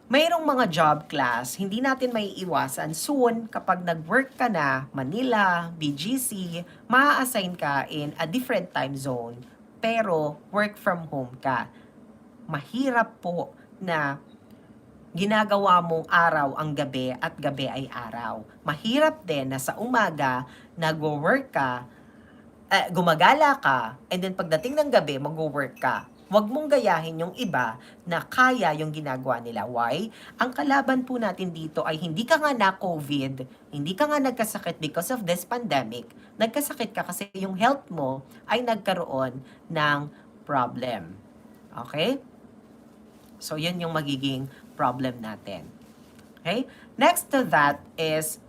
Mayroong mga job class, hindi natin may iwasan. Soon, kapag nag-work ka na, Manila, BGC, maa-assign ka in a different time zone, pero work from home ka. Mahirap po na ginagawa mong araw ang gabi at gabi ay araw. Mahirap din na sa umaga, nag-work ka, gumagala ka, and then pagdating ng gabi, mag-work ka. Huwag mong gayahin yung iba na kaya yung ginagawa nila. Why? Ang kalaban po natin dito ay hindi ka nga na-COVID, hindi ka nga nagkasakit because of this pandemic. Nagkasakit ka kasi yung health mo ay nagkaroon ng problem. Okay? So, yun yung magiging problem natin. Okay? Next to that is,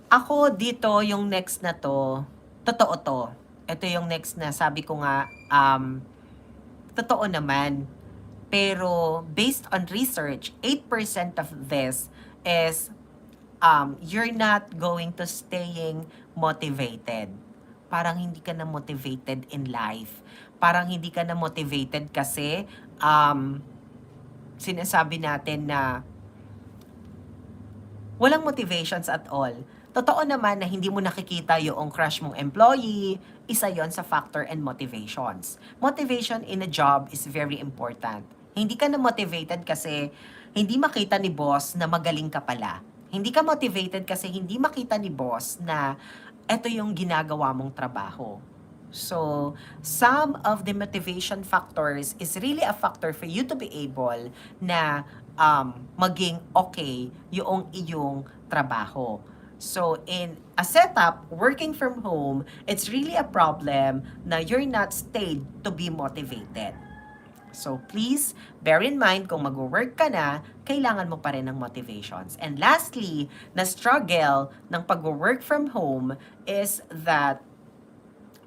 ako dito, yung next na to, totoo to. Ito yung next na sabi ko nga, totoo naman. Pero based on research, 8% of this is you're not going to staying motivated. Parang hindi ka na motivated in life. Parang hindi ka na motivated kasi sinasabi natin na walang motivations at all. Totoo naman na hindi mo nakikita yung crush mong employee, isa yon sa factor and motivations. Motivation in a job is very important. Hindi ka na motivated kasi hindi makita ni boss na magaling ka pala. Hindi ka motivated kasi hindi makita ni boss na eto yung ginagawa mong trabaho. So, some of the motivation factors is really a factor for you to be able na maging okay yung iyong trabaho. So, in a setup, working from home, it's really a problem na you're not stayed to be motivated. So, please, bear in mind, kung mag-work ka na, kailangan mo pa rin ng motivations. And lastly, na struggle ng pag-work from home is that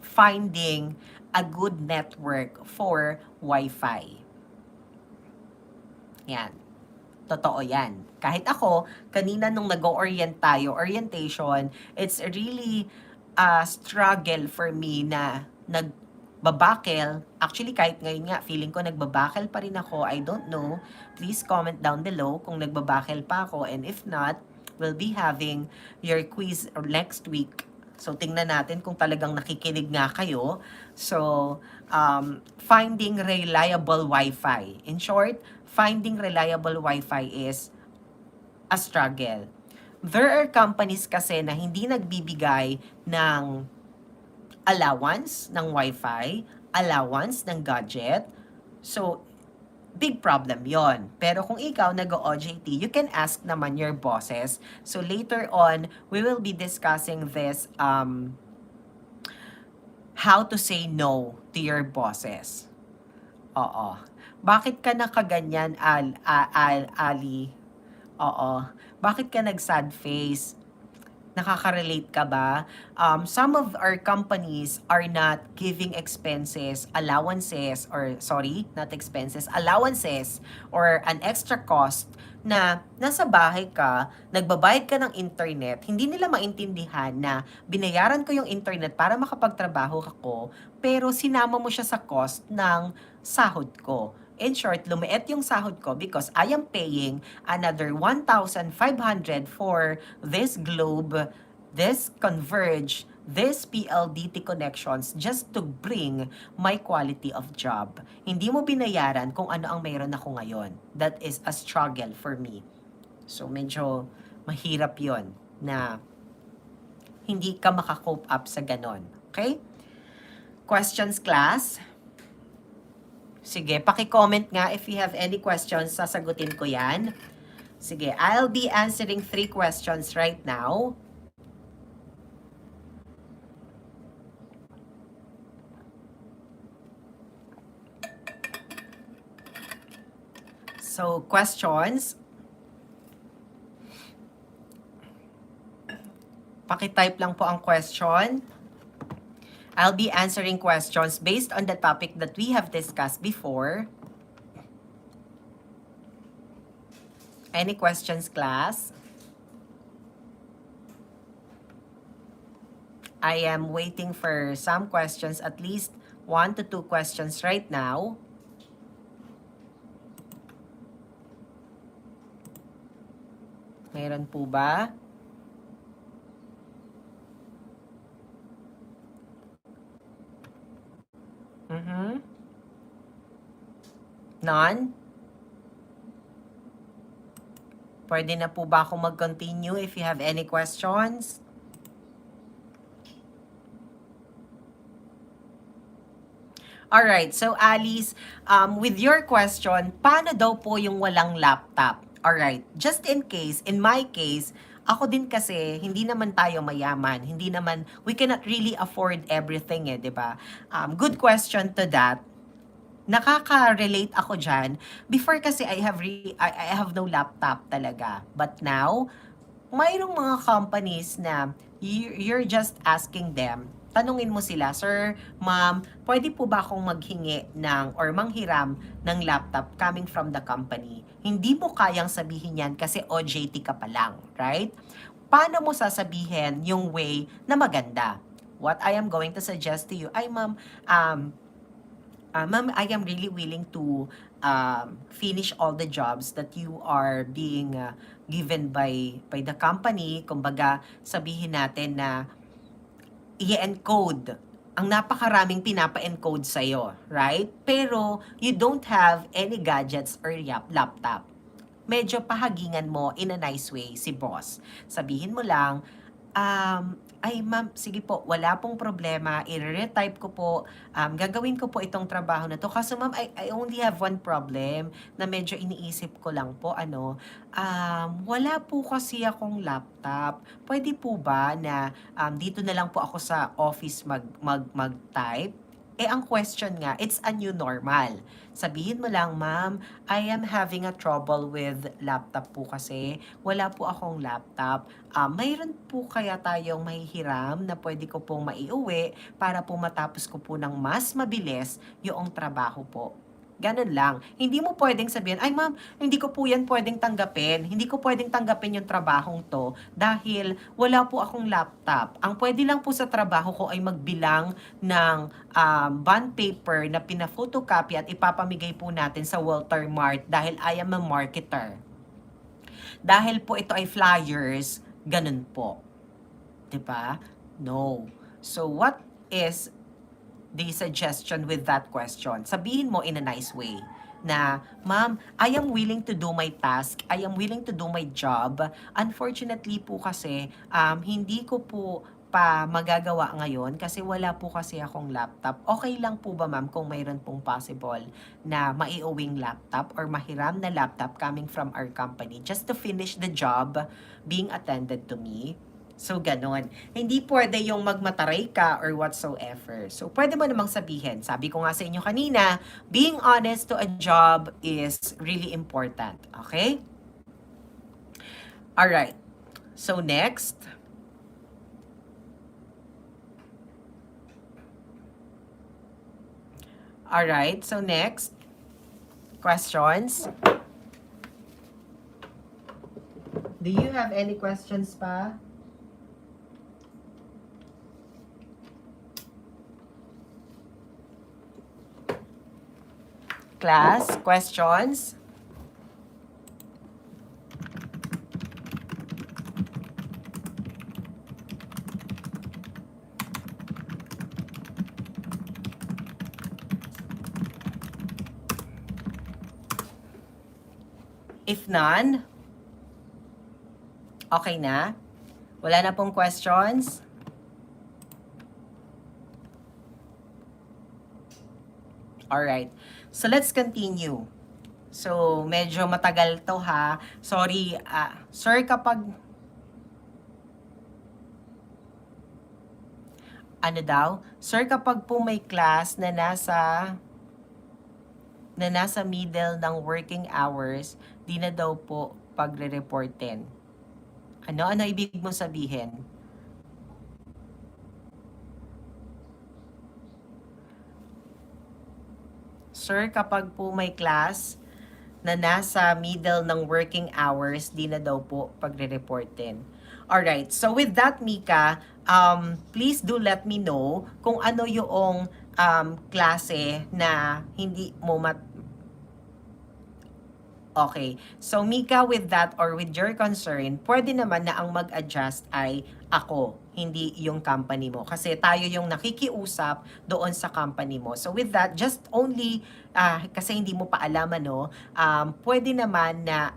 finding a good network for Wi-Fi. Yan. Totoo yan. Kahit ako, kanina nung nag-orient tayo, orientation, it's really a struggle for me na nagbabakel. Actually, kahit ngayon nga, feeling ko nagbabakel pa rin ako. I don't know. Please comment down below kung nagbabakel pa ako. And if not, we'll be having your quiz next week. So, tingnan natin kung talagang nakikinig nga kayo. So, finding reliable Wi-Fi. In short, finding reliable Wi-Fi is a struggle. There are companies kasi na hindi nagbibigay ng allowance ng Wi-Fi, allowance ng gadget. So, big problem yon. Pero kung ikaw nag-OJT, you can ask naman your bosses. So later on, we will be discussing this, how to say no to your bosses. Oo. Bakit ka nakaganyan, Ali? Oo. Bakit ka nag-sad face? Nakaka-relate ka ba? Some of our companies are not giving expenses, allowances, or sorry, not expenses, allowances, or an extra cost na nasa bahay ka, nagbabayad ka ng internet, hindi nila maintindihan na binayaran ko yung internet para makapagtrabaho ako, pero sinama mo siya sa cost ng sahod ko. In short, lumiit yung sahod ko because I am paying another 1,500 for this Globe, this Converge, this PLDT connections just to bring my quality of job. Hindi mo binayaran kung ano ang mayroon ako ngayon. That is a struggle for me. So, medyo mahirap yon na hindi ka makakope up sa ganon. Okay? Questions, class? Sige, paki-comment nga if you have any questions, sasagutin ko yan. Sige, I'll be answering 3 questions right now. So, questions. Paki-type lang po ang question. I'll be answering questions based on the topic that we have discussed before. Any questions, class? I am waiting for some questions, at least 1 to 2 questions right now. Meron po ba? None? Pwede na po ba ako mag-continue if you have any questions? Alright, so Alice, with your question, paano daw po yung walang laptop? Alright, just in case, in my case, ako din kasi, hindi naman tayo mayaman. Hindi naman, we cannot really afford everything di ba? Good question to that. Nakaka-relate ako dyan. Before kasi I have no laptop talaga. But now, mayroong mga companies na you're just asking them tanungin mo sila, Sir, Ma'am, pwede po ba akong maghingi ng or manghiram ng laptop coming from the company? Hindi mo kayang sabihin yan kasi OJT ka pa lang, right? Paano mo sasabihin yung way na maganda? What I am going to suggest to you, ay ma'am, ma'am, I am really willing to finish all the jobs that you are being given by the company. Kumbaga, sabihin natin na i-encode ang napakaraming pinapa-encode sa'yo, right? Pero you don't have any gadgets or laptop. Medyo pahagingan mo in a nice way si boss. Sabihin mo lang, ay ma'am, sige po, wala pong problema, i-retype ko po, gagawin ko po itong trabaho na to. Kaso ma'am, I only have one problem na medyo iniisip ko lang po, wala po kasi akong laptop. Pwede po ba na dito na lang po ako sa office mag-type? Ang question nga, it's a new normal. Sabihin mo lang, ma'am, I am having a trouble with laptop po kasi. Wala po akong laptop. Mayroon po kaya tayong mahihiram na pwede ko pong maiuwi para po matapos ko po ng mas mabilis yung trabaho po. Ganun lang. Hindi mo pwedeng sabihin, ay ma'am, hindi ko po yan pwedeng tanggapin. Hindi ko pwedeng tanggapin yung trabahong to dahil wala po akong laptop. Ang pwede lang po sa trabaho ko ay magbilang ng bond paper na pina-photocopy at ipapamigay po natin sa Walter Mart dahil I am a marketer. Dahil po ito ay flyers, ganun po. 'Di ba? No. So what is the suggestion with that question? Sabihin mo in a nice way na, ma'am, I am willing to do my task, I am willing to do my job. Unfortunately po kasi, hindi ko po pa magagawa ngayon kasi wala po kasi akong laptop. Okay lang po ba ma'am kung mayroon pong possible na maiuwing laptop or mahiram na laptop coming from our company just to finish the job being attended to me? So, ganon. Hindi pwede yung magmataray ka or whatsoever. So, pwede mo namang sabihin. Sabi ko nga sa inyo kanina, being honest to a job is really important. Okay? Alright. So, next. Alright. So, next. Questions? Do you have any questions pa? Class, questions? If none, okay na? Wala na pong questions? Alright. So, let's continue. So, medyo matagal to ha. Sorry, sir, kapag ano daw? Sir, kapag po may class na nasa middle ng working hours, di na daw po pagre-reportin. Ano ibig mo sabihin? Sir, kapag po may class na nasa middle ng working hours, di na daw po pagre-reportin. Alright, so with that, Mika, please do let me know kung ano yung klase na hindi mo Okay. So, Mika, with that or with your concern, pwede naman na ang mag-adjust ay ako, hindi yung company mo. Kasi tayo yung nakikiusap doon sa company mo. So, with that, just only, kasi hindi mo pa alam, pwede naman na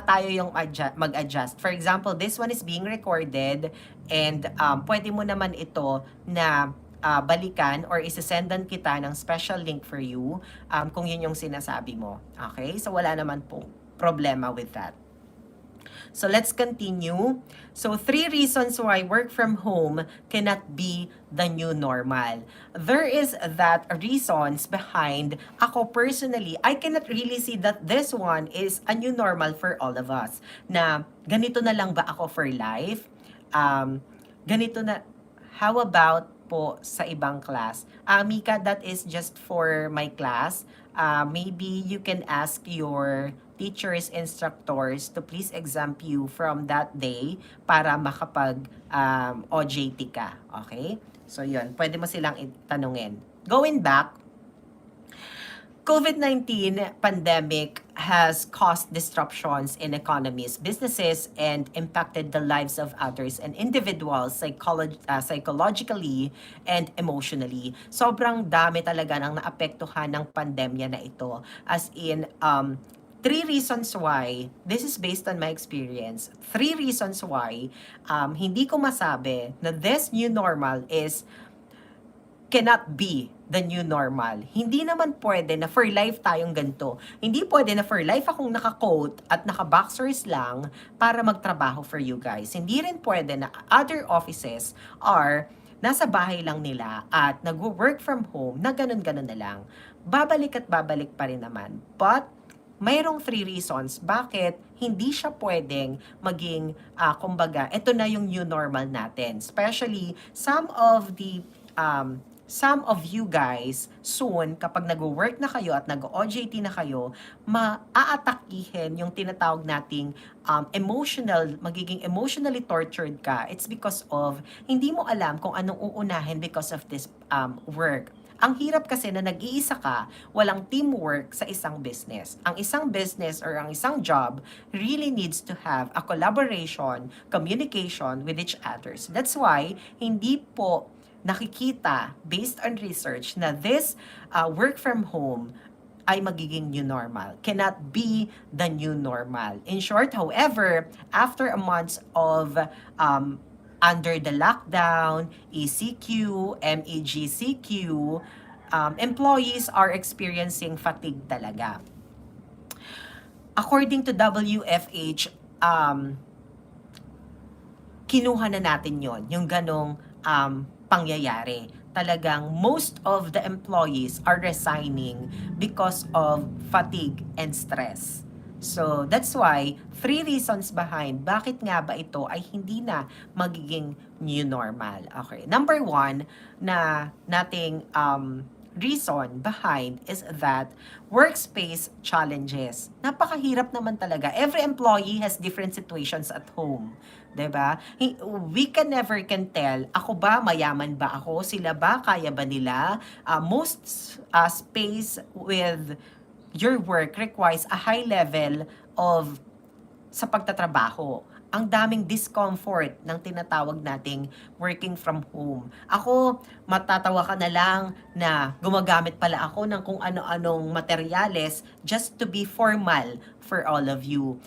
tayo yung mag-adjust. For example, this one is being recorded and pwede mo naman ito na balikan or isisendan kita ng special link for you kung yun yung sinasabi mo. Okay? So, wala naman po problema with that. So, let's continue. So, 3 reasons why work from home cannot be the new normal. There is that reasons behind. Ako personally, I cannot really see that this one is a new normal for all of us. Na ganito na lang ba ako for life? Ganito na, how about po sa ibang class. Mika, that is just for my class. Maybe you can ask your teachers, instructors to please exempt you from that day para makapag OJT ka. Okay? So yun, pwede mo silang tanungin. Going back, COVID-19 pandemic has caused disruptions in economies, businesses, and impacted the lives of others and individuals psychologically and emotionally. Sobrang dami talaga ng naapektuhan ng pandemya na ito. As in, three reasons why, this is based on my experience, three reasons why hindi ko masabi na this new normal cannot be the new normal. Hindi naman pwede na for life tayong ganito. Hindi pwede na for life akong naka-coat at naka-boxers lang para magtrabaho for you guys. Hindi rin pwede na other offices are nasa bahay lang nila at nag-work from home na ganun-ganun na lang. Babalik at babalik pa rin naman. But mayroong three reasons bakit hindi siya pwedeng maging, kumbaga, ito na yung new normal natin. Especially some of you guys, soon, kapag nag-work na kayo at nag-OJT na kayo, maaatakihin yung tinatawag nating magiging emotionally tortured ka. It's because of, hindi mo alam kung anong uunahin because of this work. Ang hirap kasi na nag-iisa ka, walang teamwork sa isang business. Ang isang business or ang isang job really needs to have a collaboration, communication with each other. So that's why, hindi po nakikita based on research na this work from home ay magiging new normal. Cannot be the new normal. In short, however, after a month of under the lockdown, ECQ, MEGCQ, employees are experiencing fatigue talaga. According to WFH, kinuha na natin yon yung ganong pangyayari. Talagang most of the employees are resigning because of fatigue and stress. So, that's why, three reasons behind bakit nga ba ito ay hindi na magiging new normal. Okay. Number one na nating reason behind is that workspace challenges. Napakahirap naman talaga. Every employee has different situations at home. 'Di ba? We can never tell, ako ba, mayaman ba ako? Sila ba, kaya ba nila? Most space with your work requires a high level of sa pagtatrabaho. Ang daming discomfort ng tinatawag nating working from home. Ako, matatawa ka na lang na gumagamit pala ako ng kung ano-anong materyales just to be formal for all of you.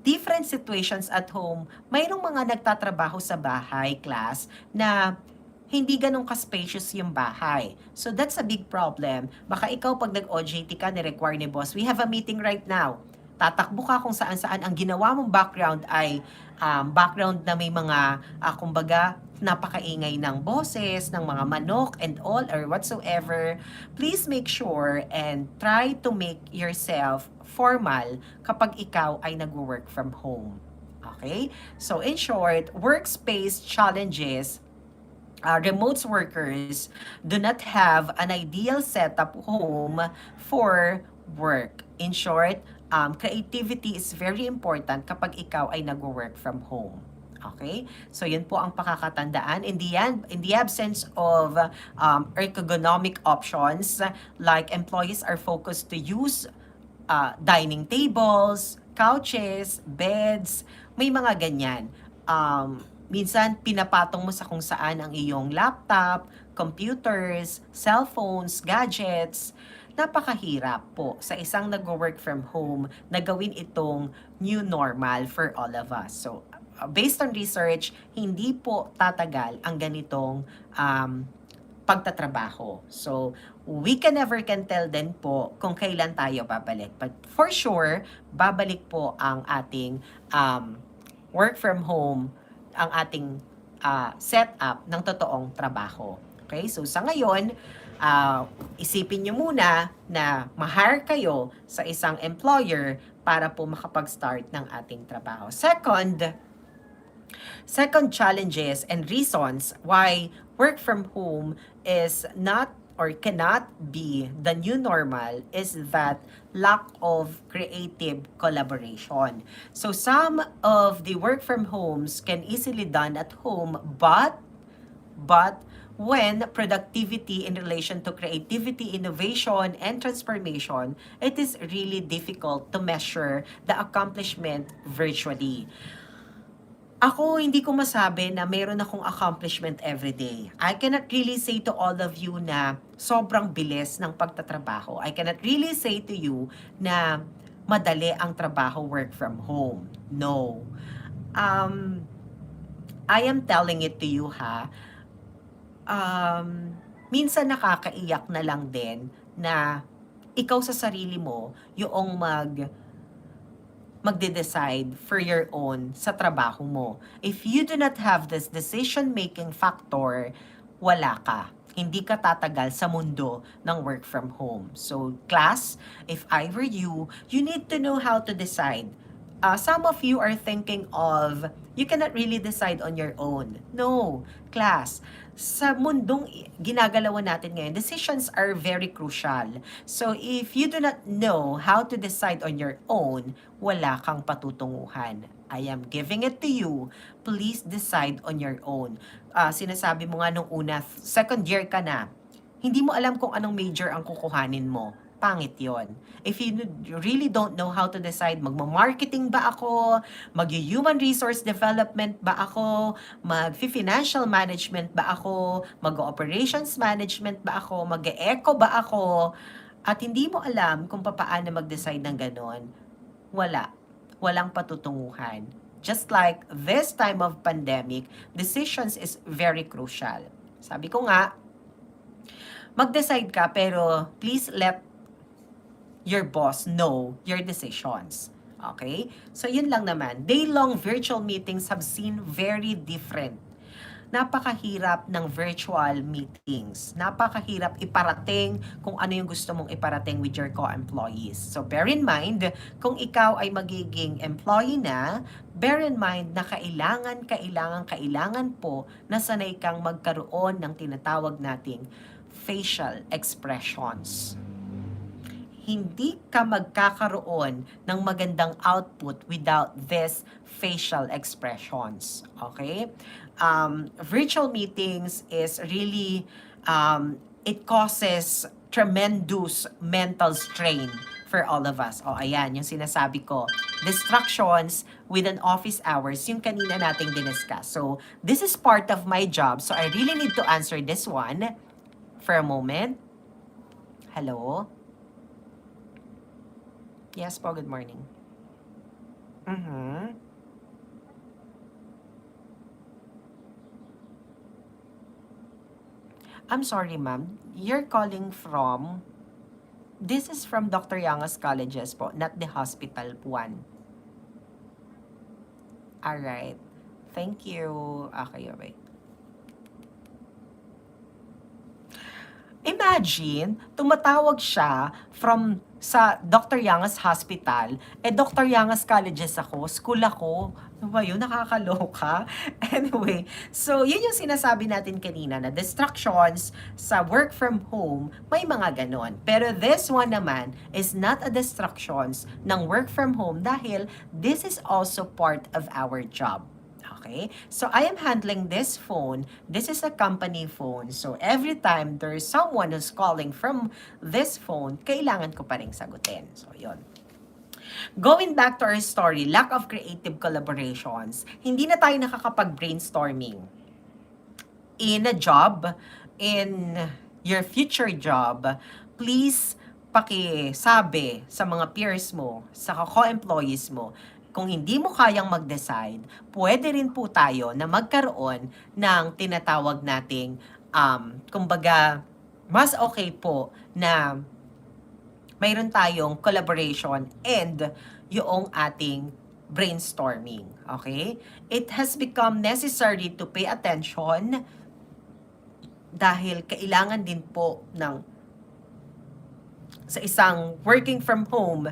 Different situations at home, mayroong mga nagtatrabaho sa bahay, class, na hindi ganun ka-spacious yung bahay. So that's a big problem. Baka ikaw pag nag-OJT ka, ni-require ni boss, we have a meeting right now. Tatakbo ka kung saan-saan. Ang ginawa mong background ay background na may mga, kumbaga, napakaingay ng boses, ng mga manok and all or whatsoever. Please make sure and try to make yourself formal kapag ikaw ay nag-work from home. Okay? So in short, workspace challenges, remote workers do not have an ideal setup home for work. In short, creativity is very important kapag ikaw ay nag-work from home. Okay? So, yun po ang pakakatandaan. In the absence of ergonomic options, like employees are focused to use dining tables, couches, beds, may mga ganyan. Minsan, pinapatong mo sa kung saan ang iyong laptop, computers, cellphones, gadgets. Napakahirap po sa isang nag-work from home na gawin itong new normal for all of us. So, based on research, hindi po tatagal ang ganitong pagtatrabaho. So, we can never tell din po kung kailan tayo babalik. But for sure, babalik po ang ating work from home, ang ating setup ng totoong trabaho. Okay? So, sa ngayon, isipin nyo muna na ma-hire kayo sa isang employer para po makapag-start ng ating trabaho. Second challenges and reasons why work from home is not or cannot be the new normal is that lack of creative collaboration. So some of the work from homes can easily done at home, but when productivity in relation to creativity, innovation, and transformation, it is really difficult to measure the accomplishment virtually. Ako, hindi ko masabi na meron akong accomplishment every day. I cannot really say to all of you na sobrang bilis ng pagtatrabaho. I cannot really say to you na madali ang trabaho work from home. No. Um, I am telling it to you ha. Minsan nakakaiyak na lang din na ikaw sa sarili mo yung magde-decide for your own sa trabaho mo. If you do not have this decision-making factor, wala ka. Hindi ka tatagal sa mundo ng work from home. So, class, if I were you, you need to know how to decide. Some of you are thinking of, you cannot really decide on your own. No, class. Sa mundong ginagalawan natin ngayon, decisions are very crucial. So if you do not know how to decide on your own, wala kang patutunguhan. I am giving it to you. Please decide on your own. Sinasabi mo nga nung una, second year ka na, hindi mo alam kung anong major ang kukuhanin mo. Pangit yon. If you really don't know how to decide, magma-marketing ba ako, mag-human resource development ba ako, mag-financial management ba ako, mag-operations management ba ako, mag-eco ba ako, at hindi mo alam kung paano mag-decide ng ganon, walang patutunguhan. Just like this time of pandemic, decisions is very crucial. Sabi ko nga, mag-decide ka pero please let your boss know your decisions. Okay? So, yun lang naman. Day-long virtual meetings have seen very different. Napakahirap ng virtual meetings. Napakahirap iparating kung ano yung gusto mong iparating with your co-employees. So, bear in mind, kung ikaw ay magiging employee na, bear in mind na kailangan po na sanay kang magkaroon ng tinatawag nating facial expressions. Hindi ka magkakaroon ng magandang output without this facial expressions. Okay? Virtual meetings is really, it causes tremendous mental strain for all of us. O, ayan, yung sinasabi ko. Distractions within office hours, yung kanina nating diniscuss. So, this is part of my job. So, I really need to answer this one for a moment. Hello? Yes po, good morning. I'm sorry, ma'am. You're calling from... This is from Dr. Yangas Colleges po, not the hospital one. Alright. Thank you. Okay. Imagine, tumatawag siya from sa Dr. Yangas Hospital, Dr. Yangas Colleges ako, school ako. Ano ba yun? Nakakaloka. Anyway, so yun yung sinasabi natin kanina na distractions sa work from home, may mga ganon. Pero this one naman is not a distractions ng work from home dahil this is also part of our job. Okay? So, I am handling this phone. This is a company phone. So, every time there is someone who's calling from this phone, kailangan ko pa rin sagutin. So, yun. Going back to our story, lack of creative collaborations. Hindi na tayo nakakapag-brainstorming. In a job, in your future job, please pakisabi sa mga peers mo, sa co-employees mo, kung hindi mo kayang mag-decide, pwede rin po tayo na magkaroon ng tinatawag nating, kumbaga, mas okay po na mayroon tayong collaboration and yung ating brainstorming. Okay? It has become necessary to pay attention dahil kailangan din po ng sa isang working from home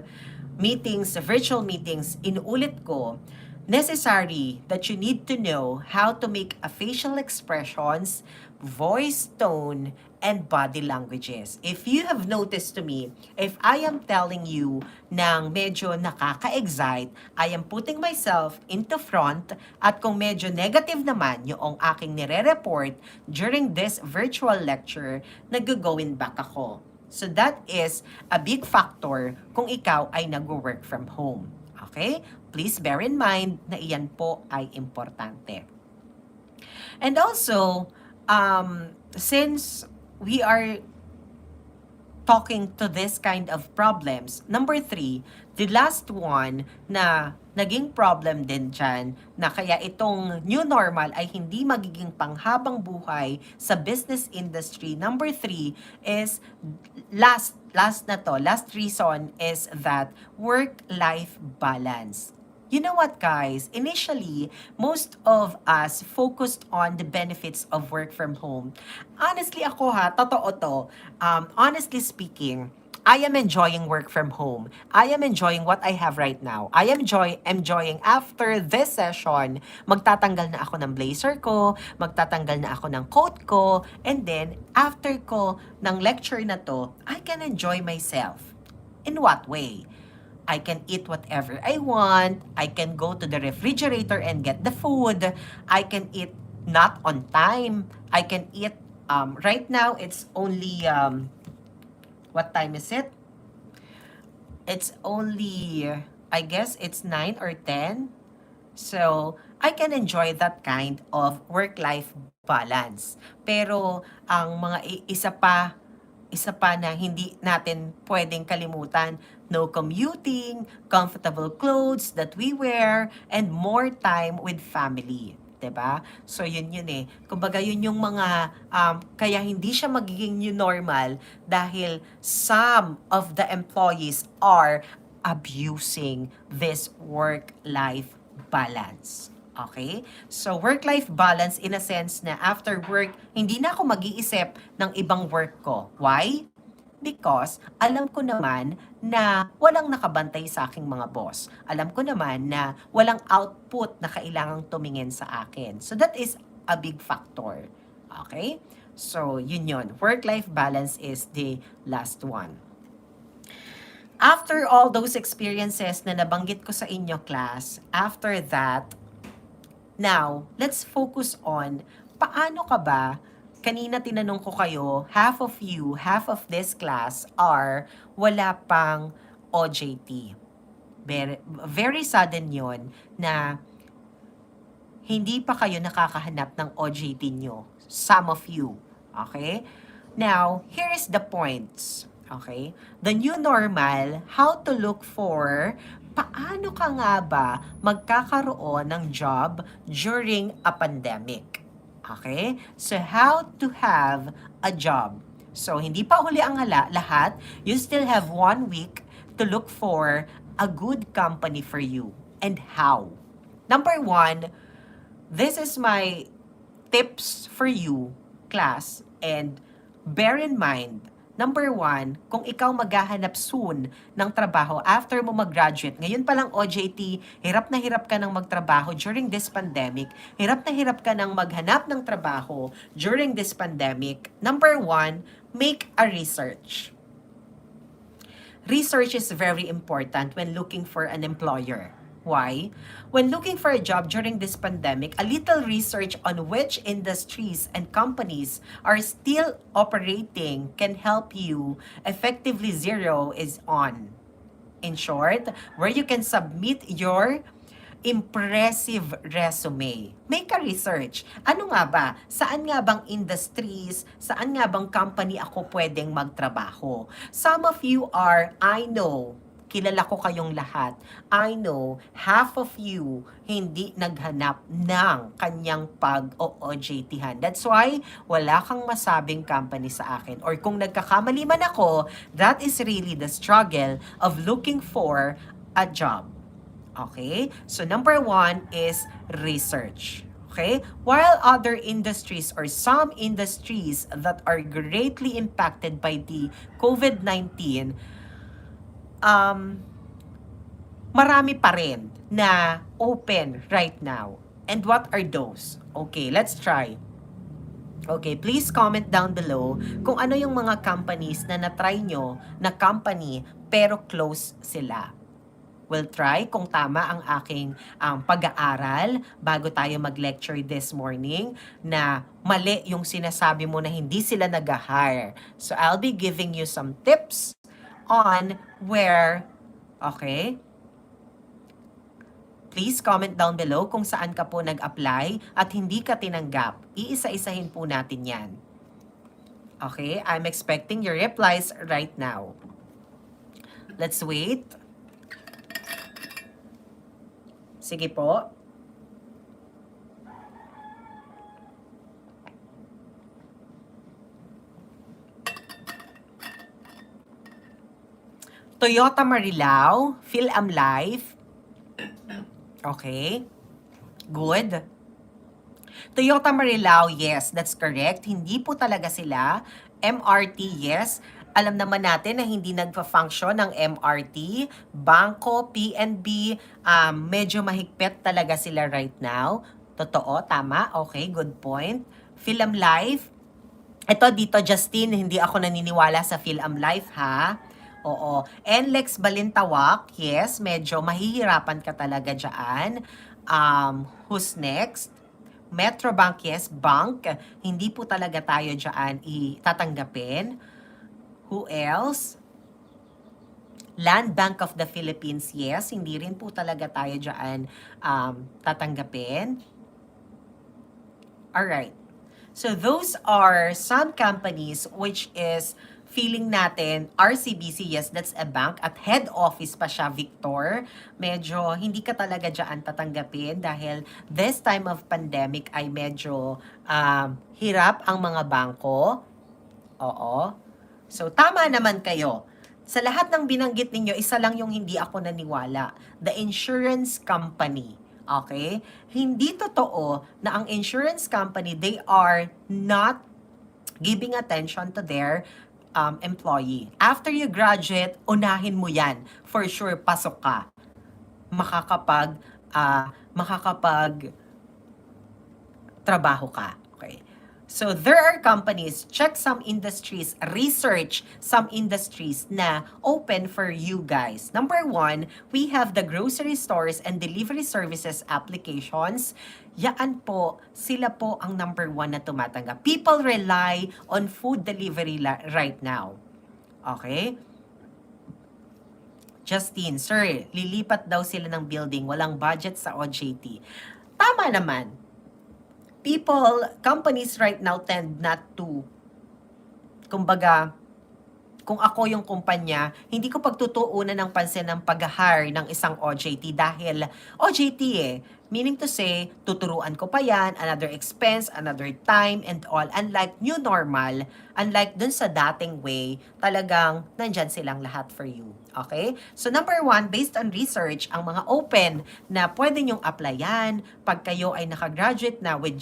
meetings, virtual meetings, inuulit ko necessary that you need to know how to make a facial expressions, voice tone, and body languages. If you have noticed to me, if I am telling you nang medyo nakaka-excite, I am putting myself into front, at kung medyo negative naman yung aking nire-report during this virtual lecture, nag-going back ako. So that is a big factor kung ikaw ay nag-work from home. Okay? Please bear in mind na iyan po ay importante. And also, since we are talking to this kind of problems, number 3, the last one na naging problem din dyan, na kaya itong new normal ay hindi magiging panghabang buhay sa business industry. Number 3 is, last reason is that work-life balance. You know what, guys? Initially, most of us focused on the benefits of work from home. Honestly, ako totoo to. Honestly speaking, I am enjoying work from home. I am enjoying what I have right now. I am enjoying after this session, magtatanggal na ako ng blazer ko, magtatanggal na ako ng coat ko, and then, after ko ng lecture na to, I can enjoy myself. In what way? I can eat whatever I want. I can go to the refrigerator and get the food. I can eat not on time. I can eat, right now, it's only, what time is it? It's only, I guess it's 9 or 10. So, I can enjoy that kind of work-life balance. Pero, ang mga isa pa na hindi natin pwedeng kalimutan, no commuting, comfortable clothes that we wear, and more time with family. 'Di ba? So yun eh. Kumbaga yun yung mga kaya hindi siya magiging new normal dahil some of the employees are abusing this work-life balance. Okay? So, work-life balance in a sense na after work, hindi na ako mag-iisip ng ibang work ko. Why? Because alam ko naman na walang nakabantay sa aking mga boss. Alam ko naman na walang output na kailangang tumingin sa akin. So, that is a big factor. Okay? So, yun. Work-life balance is the last one. After all those experiences na nabanggit ko sa inyo, class, after that, now, let's focus on paano ka ba, kanina tinanong ko kayo, half of this class are wala pang OJT. Very sudden yon na hindi pa kayo nakakahanap ng OJT nyo. Some of you. Okay? Now, here is the points. Okay? The new normal, how to look for, paano ka nga ba magkakaroon ng job during a pandemic? Okay? So, how to have a job. So, hindi pa huli ang lahat. You still have 1 week to look for a good company for you. And how? Number 1, this is my tips for you, class, and bear in mind, number 1, kung ikaw maghahanap soon ng trabaho after mo mag-graduate, ngayon pa lang OJT, hirap na hirap ka ng magtrabaho during this pandemic, hirap na hirap ka ng maghanap ng trabaho during this pandemic, number 1, make a research. Research is very important when looking for an employer. Why? When looking for a job during this pandemic, a little research on which industries and companies are still operating can help you effectively zero is on. In short, where you can submit your impressive resume. Make a research. Ano nga ba? Saan nga bang industries? Saan nga bang company ako pwedeng magtrabaho? Some of you are, I know, kilala ko kayong lahat. I know, half of you hindi naghanap ng kanyang pag-OJT-han. That's why wala kang masabing company sa akin. Or kung nagkakamali man ako, that is really the struggle of looking for a job. Okay? So number 1 is research. Okay? While other industries or some industries that are greatly impacted by the COVID-19, marami pa rin na open right now. And what are those? Okay, let's try. Okay, please comment down below kung ano yung mga companies na na-try nyo na company pero close sila. We'll try kung tama ang aking pag-aaral bago tayo mag-lecture this morning na mali yung sinasabi mo na hindi sila nag-hire. So I'll be giving you some tips on where, okay? Please comment down below kung saan ka po nag-apply at hindi ka tinanggap. Iisa-isahin po natin yan. Okay, I'm expecting your replies right now. Let's wait. Sige po. Toyota Marilao, PhilAm Life. Okay. Good. Toyota Marilao, yes, that's correct. Hindi po talaga sila. MRT, yes. Alam naman natin na hindi nagpa-function ng MRT. Bangko, PNB, medyo mahigpit talaga sila right now. Totoo, tama. Okay, good point. PhilAm Life. Ito dito, Justine, hindi ako naniniwala sa PhilAm Life, ha? Oo. NLEX Balintawak, yes, medyo mahihirapan ka talaga dyan. Who's next? Metrobank, yes, bank. Hindi po talaga tayo dyan itatanggapin. Who else? Land Bank of the Philippines, yes. Hindi rin po talaga tayo dyan tatanggapin. Alright. So those are some companies which is feeling natin, RCBC, yes, that's a bank. At head office pa siya, Victor. Medyo hindi ka talaga dyan tatanggapin dahil this time of pandemic ay medyo hirap ang mga bangko. Oo. So tama naman kayo. Sa lahat ng binanggit ninyo, isa lang yung hindi ako naniwala. The insurance company. Okay? Hindi totoo na ang insurance company, they are not giving attention to their employee. After you graduate, unahin mo yan. For sure, pasok ka. Makakapag trabaho ka. Okay. So there are companies, check some industries, research some industries na open for you guys. Number 1, we have the grocery stores and delivery services applications. Yaan po, sila po ang number 1 na tumatanggap. People rely on food delivery right now. Okay? Justine, sir, lilipat daw sila ng building, walang budget sa OJT. Tama naman. Companies right now tend not to, kumbaga, kung ako yung kumpanya, hindi ko pagtutuunan ng pansin ng pag-hire ng isang OJT dahil OJT meaning to say, tuturuan ko pa yan, another expense, another time, and all. Unlike new normal, unlike dun sa dating way, talagang nandyan silang lahat for you. Okay? So number 1, based on research, ang mga open na pwede nyong applyan pag kayo ay nakagraduate na with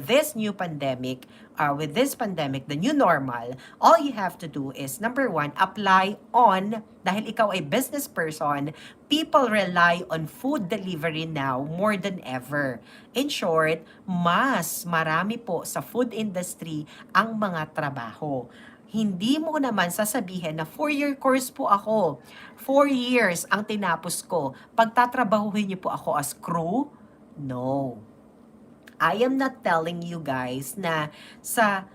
this new pandemic, with this pandemic, the new normal, all you have to do is, number 1, apply on, dahil ikaw ay business person, people rely on food delivery now more than ever. In short, mas marami po sa food industry ang mga trabaho. Hindi mo naman sasabihin na 4-year course po ako. 4 years ang tinapos ko. Pagtatrabahuhin niyo po ako as crew? No. I am not telling you guys na sa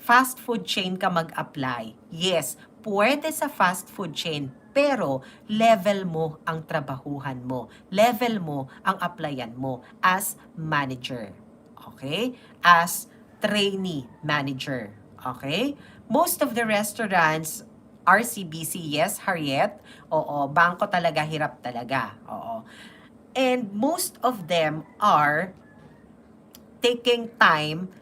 fast food chain ka mag-apply. Yes, pwede sa fast food chain, pero level mo ang trabahuhan mo. Level mo ang applyan mo as manager. Okay? As trainee manager. Okay? Most of the restaurants, RCBC, yes, Harriet. Oo, bangko talaga, hirap talaga. Oo. And most of them are taking time.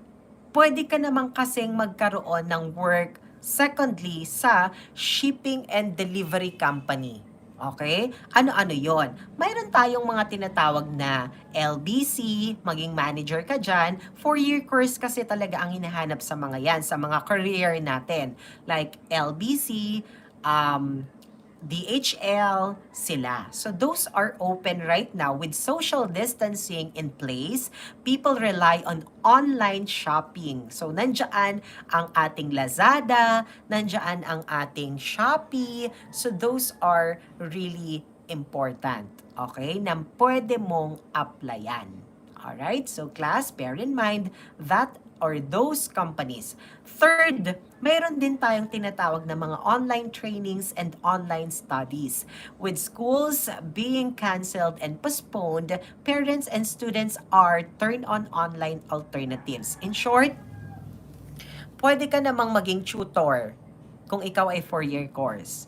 Pwede ka naman kasing magkaroon ng work, secondly, sa shipping and delivery company. Okay? Ano-ano yon? Mayroon tayong mga tinatawag na LBC, maging manager ka dyan. 4-year course kasi talaga ang hinahanap sa mga yan, sa mga career natin. Like LBC, DHL, sila. So those are open right now with social distancing in place. People rely on online shopping. So nandiyan ang ating Lazada, nandiyan ang ating Shopee. So those are really important. Okay? Na pwede mong applyan. Alright? So class, bear in mind that or those companies. Third, mayroon din tayong tinatawag na mga online trainings and online studies. With schools being canceled and postponed, parents and students are turned on online alternatives. In short, pwede ka namang maging tutor kung ikaw ay 4-year course.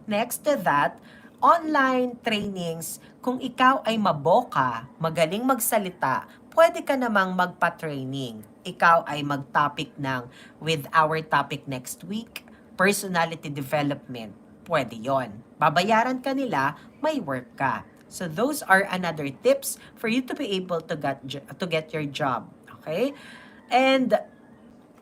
Next to that, online trainings, kung ikaw ay maboka, magaling magsalita, pwede ka namang magpa-training. Ikaw ay mag-topic ng with our topic next week, personality development. Pwede yon. Babayaran ka nila, may work ka. So those are another tips for you to be able to get your job. Okay? And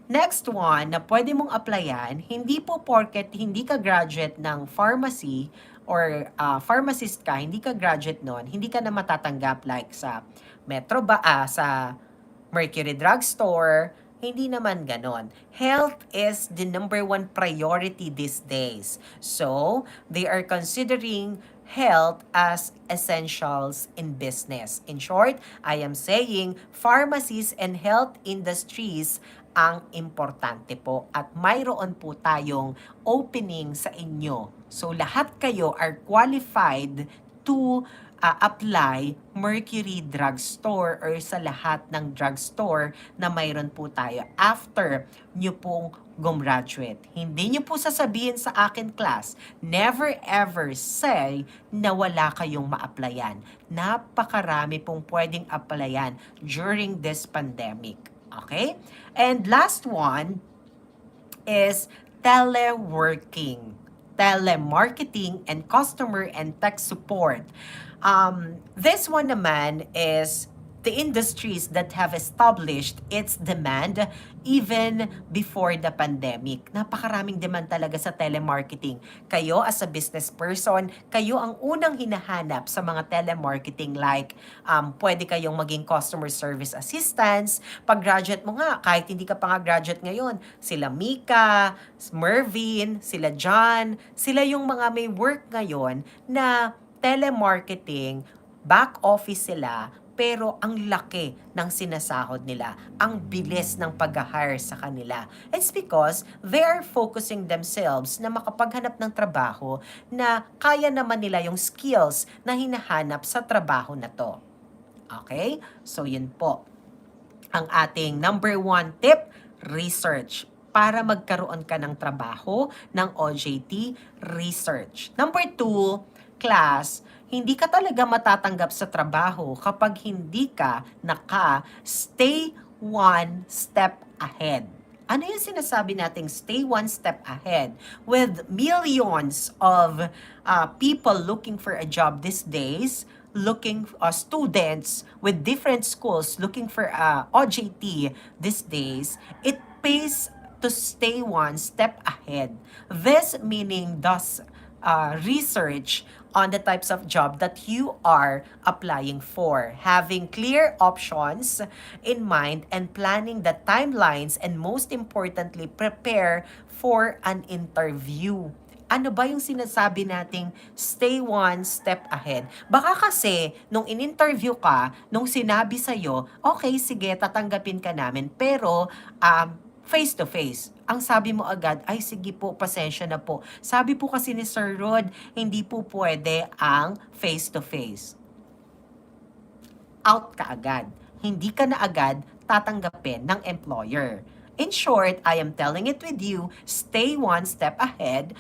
next one na pwede mong applyan, hindi po porket hindi ka graduate ng pharmacy or pharmacist ka, hindi ka graduate nun, hindi ka na matatanggap like sa sa Mercury Drugstore, hindi naman ganon. Health is the number one priority these days. So, they are considering health as essentials in business. In short, I am saying pharmacies and health industries ang importante po at mayroon po tayong opening sa inyo. So lahat kayo are qualified to apply Mercury Drugstore or sa lahat ng drugstore na mayroon po tayo after nyo pong gumraduate. Hindi nyo po sasabihin sa akin class, never ever say na wala kayong ma-applyan. Napakarami pong pwedeng applyan during this pandemic. Okay? And last one is teleworking, telemarketing, and customer and tech support. This one naman is the industries that have established its demand even before the pandemic. Napakaraming demand talaga sa telemarketing. Kayo as a business person, kayo ang unang hinahanap sa mga telemarketing like pwede kayong maging customer service assistants. Pag-graduate mo nga, kahit hindi ka pa nga graduate ngayon, sila Mika, Mervin, sila John, sila yung mga may work ngayon na telemarketing, back office sila, pero ang laki ng sinasahod nila, ang bilis ng pag-hire sa kanila. It's because they're focusing themselves na makapaghanap ng trabaho na kaya naman nila yung skills na hinahanap sa trabaho na to. Okay? So yun po. Ang ating number 1 tip, research. Para magkaroon ka ng trabaho ng OJT, research. Number 2, class, hindi ka talaga matatanggap sa trabaho kapag hindi ka stay one step ahead. Ano yung sinasabi nating stay one step ahead? With millions of people looking for a job these days, students with different schools looking for OJT these days, it pays to stay one step ahead. This meaning research on the types of job that you are applying for, having clear options in mind and planning the timelines, and most importantly, prepare for an interview. Ano ba yung sinasabi nating stay one step ahead? Baka kasi, nung in-interview ka, nung sinabi sa'yo, okay, sige, tatanggapin ka namin, pero face to face. Ang sabi mo agad, ay sige po, pasensya na po. Sabi po kasi ni Sir Rod, hindi po pwede ang face to face. Out ka agad. Hindi ka na agad tatanggapin ng employer. In short, I am telling it with you, stay one step ahead.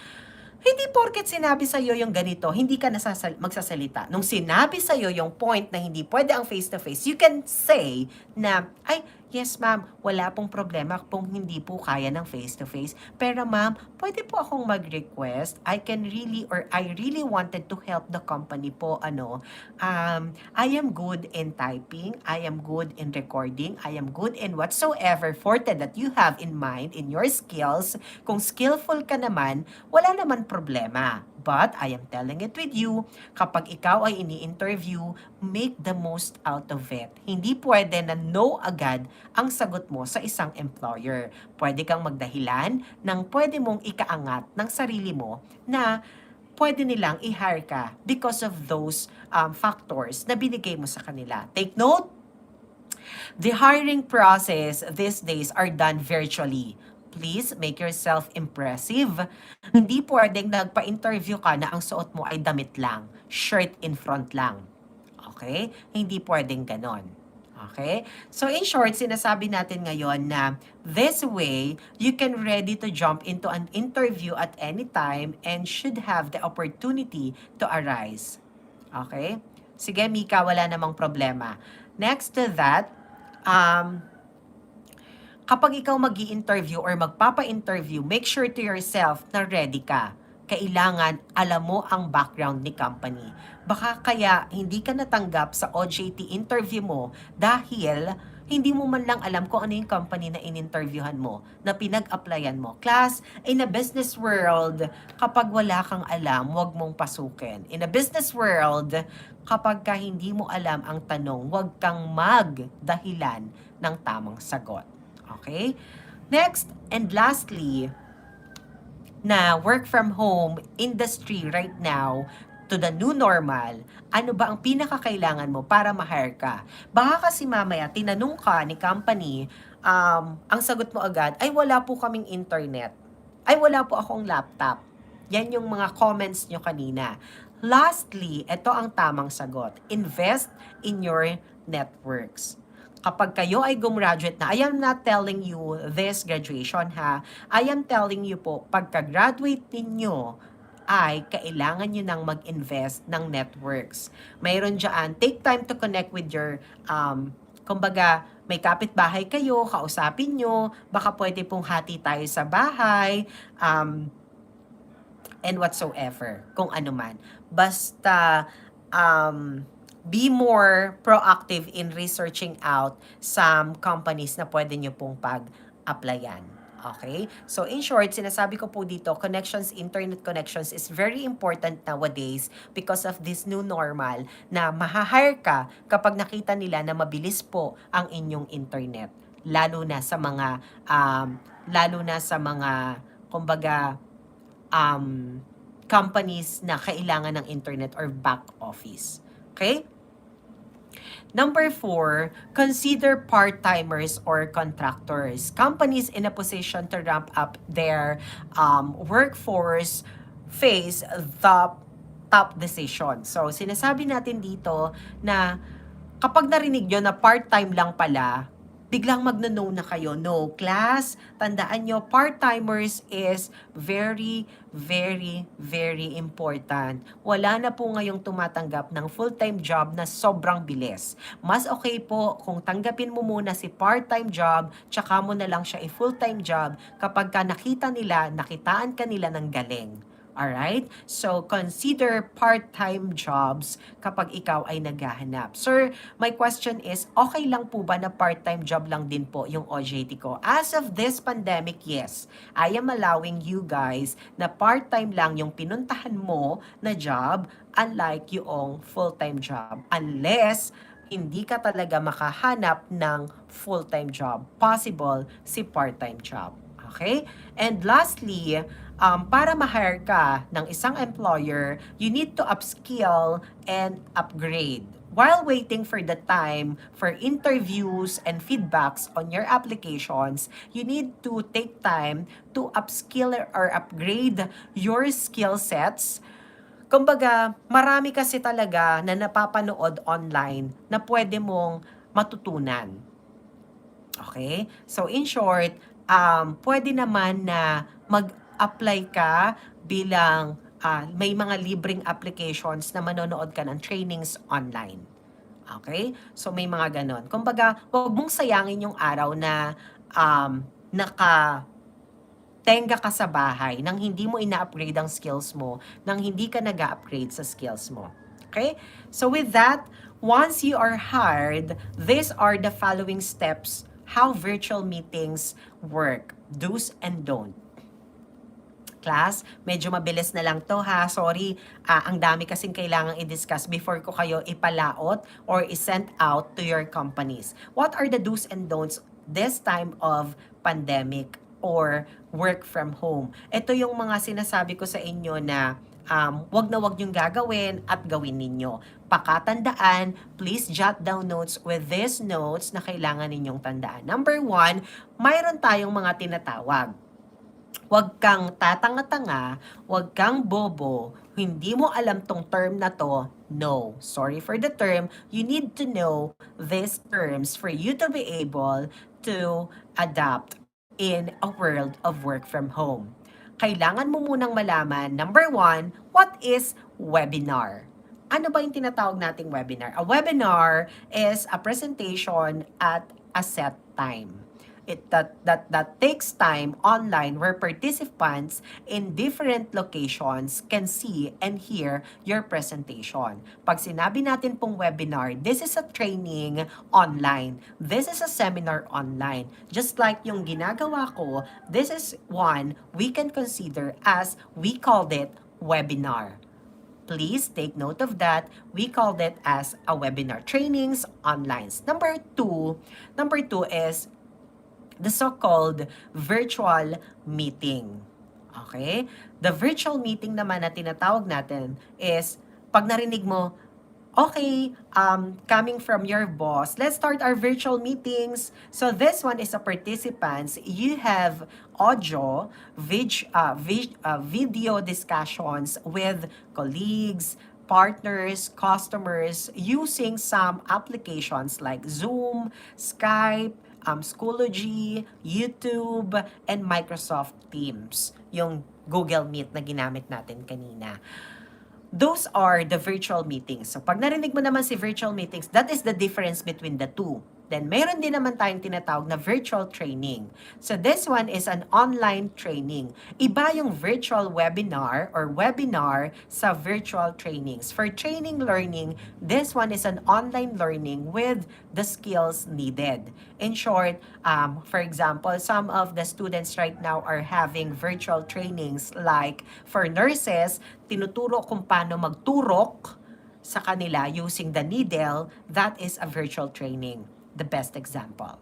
Hindi porket sinabi sa'yo yung ganito, hindi ka magsasalita. Nung sinabi sa'yo yung point na hindi pwede ang face-to-face, you can say na, ay, yes ma'am, wala pong problema kung hindi po kaya ng face-to-face. Pero ma'am, pwede po akong mag-request. I really wanted to help the company po. I am good in typing. I am good in recording. I am good in whatsoever forte that you have in mind in your skills. Kung skillful ka naman, wala naman problema. But I am telling it with you, kapag ikaw ay ini-interview, make the most out of it. Hindi pwede na no agad ang sagot mo sa isang employer. Pwede kang magdahilan ng pwede mong ikaangat ng sarili mo na pwede nilang i-hire ka because of those factors na binigay mo sa kanila. Take note, the hiring process these days are done virtually. Please make yourself impressive. Hindi pwedeng nagpa-interview ka na ang suot mo ay damit lang, shirt in front lang. Okay? Hindi pwedeng ganon. Okay? So in short, sinasabi natin ngayon na this way, you can ready to jump into an interview at any time and should have the opportunity to arise. Okay? Sige, Mika, wala namang problema. Next to that, kapag ikaw mag-i-interview or magpapa-interview, make sure to yourself na ready ka. Kailangan alam mo ang background ni company. Baka kaya hindi ka natanggap sa OJT interview mo dahil hindi mo man lang alam kung ano yung company na in-interviewhan mo, na pinag-applyan mo. Class, in a business world, kapag wala kang alam, huwag mong pasukin. In a business world, kapag ka hindi mo alam ang tanong, huwag kang magdahilan ng tamang sagot. Okay? Next and lastly, na work from home industry right now to the new normal, ano ba ang pinakakailangan mo para ma-hire ka? Baka kasi mamaya, tinanong ka ni company, ang sagot mo agad, ay wala po kaming internet. Ay wala po akong laptop. Yan yung mga comments nyo kanina. Lastly, ito ang tamang sagot. Invest in your networks. Kapag kayo ay gumraduate na, I am not telling you this graduation ha, I am telling you po, pagka-graduate ninyo, ay kailangan nyo nang mag-invest ng networks. Mayroon dyan, take time to connect with your, kumbaga, may kapitbahay kayo, kausapin nyo, baka pwede pong hati tayo sa bahay, and whatsoever, kung ano man. Basta, be more proactive in researching out some companies na pwede nyo pong pag-applyan. Okay? So in short, sinasabi ko po dito, connections, internet connections is very important nowadays because of this new normal na mahahire ka kapag nakita nila na mabilis po ang inyong internet. Lalo na sa mga, kumbaga, companies na kailangan ng internet or back office. Okay? Number 4, consider part-timers or contractors. Companies in a position to ramp up their workforce face the top decision. So, sinasabi natin dito na kapag narinig nyo na part-time lang pala, biglang magno-no na kayo. No, class, tandaan nyo, part-timers is very, very, very important. Wala na po ngayong tumatanggap ng full-time job na sobrang bilis. Mas okay po kung tanggapin mo muna si part-time job, tsaka mo na lang siya full-time job kapag ka nakita nila, nakitaan ka nila ng galing. Alright? So, consider part-time jobs kapag ikaw ay naghahanap. Sir, my question is, okay lang po ba na part-time job lang din po yung OJT ko? As of this pandemic, yes. I am allowing you guys na part-time lang yung pinuntahan mo na job, unlike yung full-time job. Unless, hindi ka talaga makahanap ng full-time job. Possible si part-time job. Okay? And lastly, para ma-hire ka ng isang employer, you need to upskill and upgrade. While waiting for the time for interviews and feedbacks on your applications, you need to take time to upskill or upgrade your skill sets. Kumbaga, marami kasi talaga na napapanood online na pwede mong matutunan. Okay? So in short, pwede naman na mag-apply ka bilang may mga libreng applications na manonood ka ng trainings online. Okay? So may mga ganon. Kumbaga, huwag mong sayangin yung araw na tenga ka sa bahay nang hindi mo ina-upgrade ang skills mo, nang hindi ka nag-upgrade sa skills mo. Okay? So with that, once you are hired, these are the following steps how virtual meetings work. Do's and don't. Class, medyo mabilis na lang to ha. Sorry, ang dami kasing kailangang i-discuss before ko kayo ipalaot or i-send out to your companies. What are the do's and don'ts this time of pandemic or work from home? Ito yung mga sinasabi ko sa inyo na wag na wag niyong gagawin at gawin ninyo. Pakatandaan, please jot down notes with these notes na kailangan ninyong tandaan. Number 1, mayroon tayong mga tinatawag. Huwag kang tatanga-tanga, huwag kang bobo, hindi mo alam tong term na to. No, sorry for the term. You need to know these terms for you to be able to adapt in a world of work from home. Kailangan mo munang malaman, number 1, what is webinar? Ano ba yung tinatawag nating webinar? A webinar is a presentation at a set time. That takes time online where participants in different locations can see and hear your presentation. Pag sinabi natin pong webinar, this is a training online. This is a seminar online. Just like yung ginagawa ko, this is one we can consider as we called it webinar. Please take note of that. We called it as a webinar trainings online. Number two is the so-called virtual meeting. Okay? The virtual meeting naman na tinatawag natin is pag narinig mo, okay, coming from your boss, let's start our virtual meetings. So this one is a participants. You have audio, video discussions with colleagues, partners, customers using some applications like Zoom, Skype, Schoology, YouTube, and Microsoft Teams. Yung Google Meet na ginamit natin kanina. Those are the virtual meetings. So pag narinig mo naman si virtual meetings, that is the difference between the two. Then meron din naman tayong tinatawag na virtual training. So this one is an online training. Iba yung virtual webinar or webinar sa virtual trainings. For training learning, this one is an online learning with the skills needed. In short, for example, some of the students right now are having virtual trainings like for nurses, tinuturo kung paano magturok sa kanila using the needle. That is a virtual training. The best example.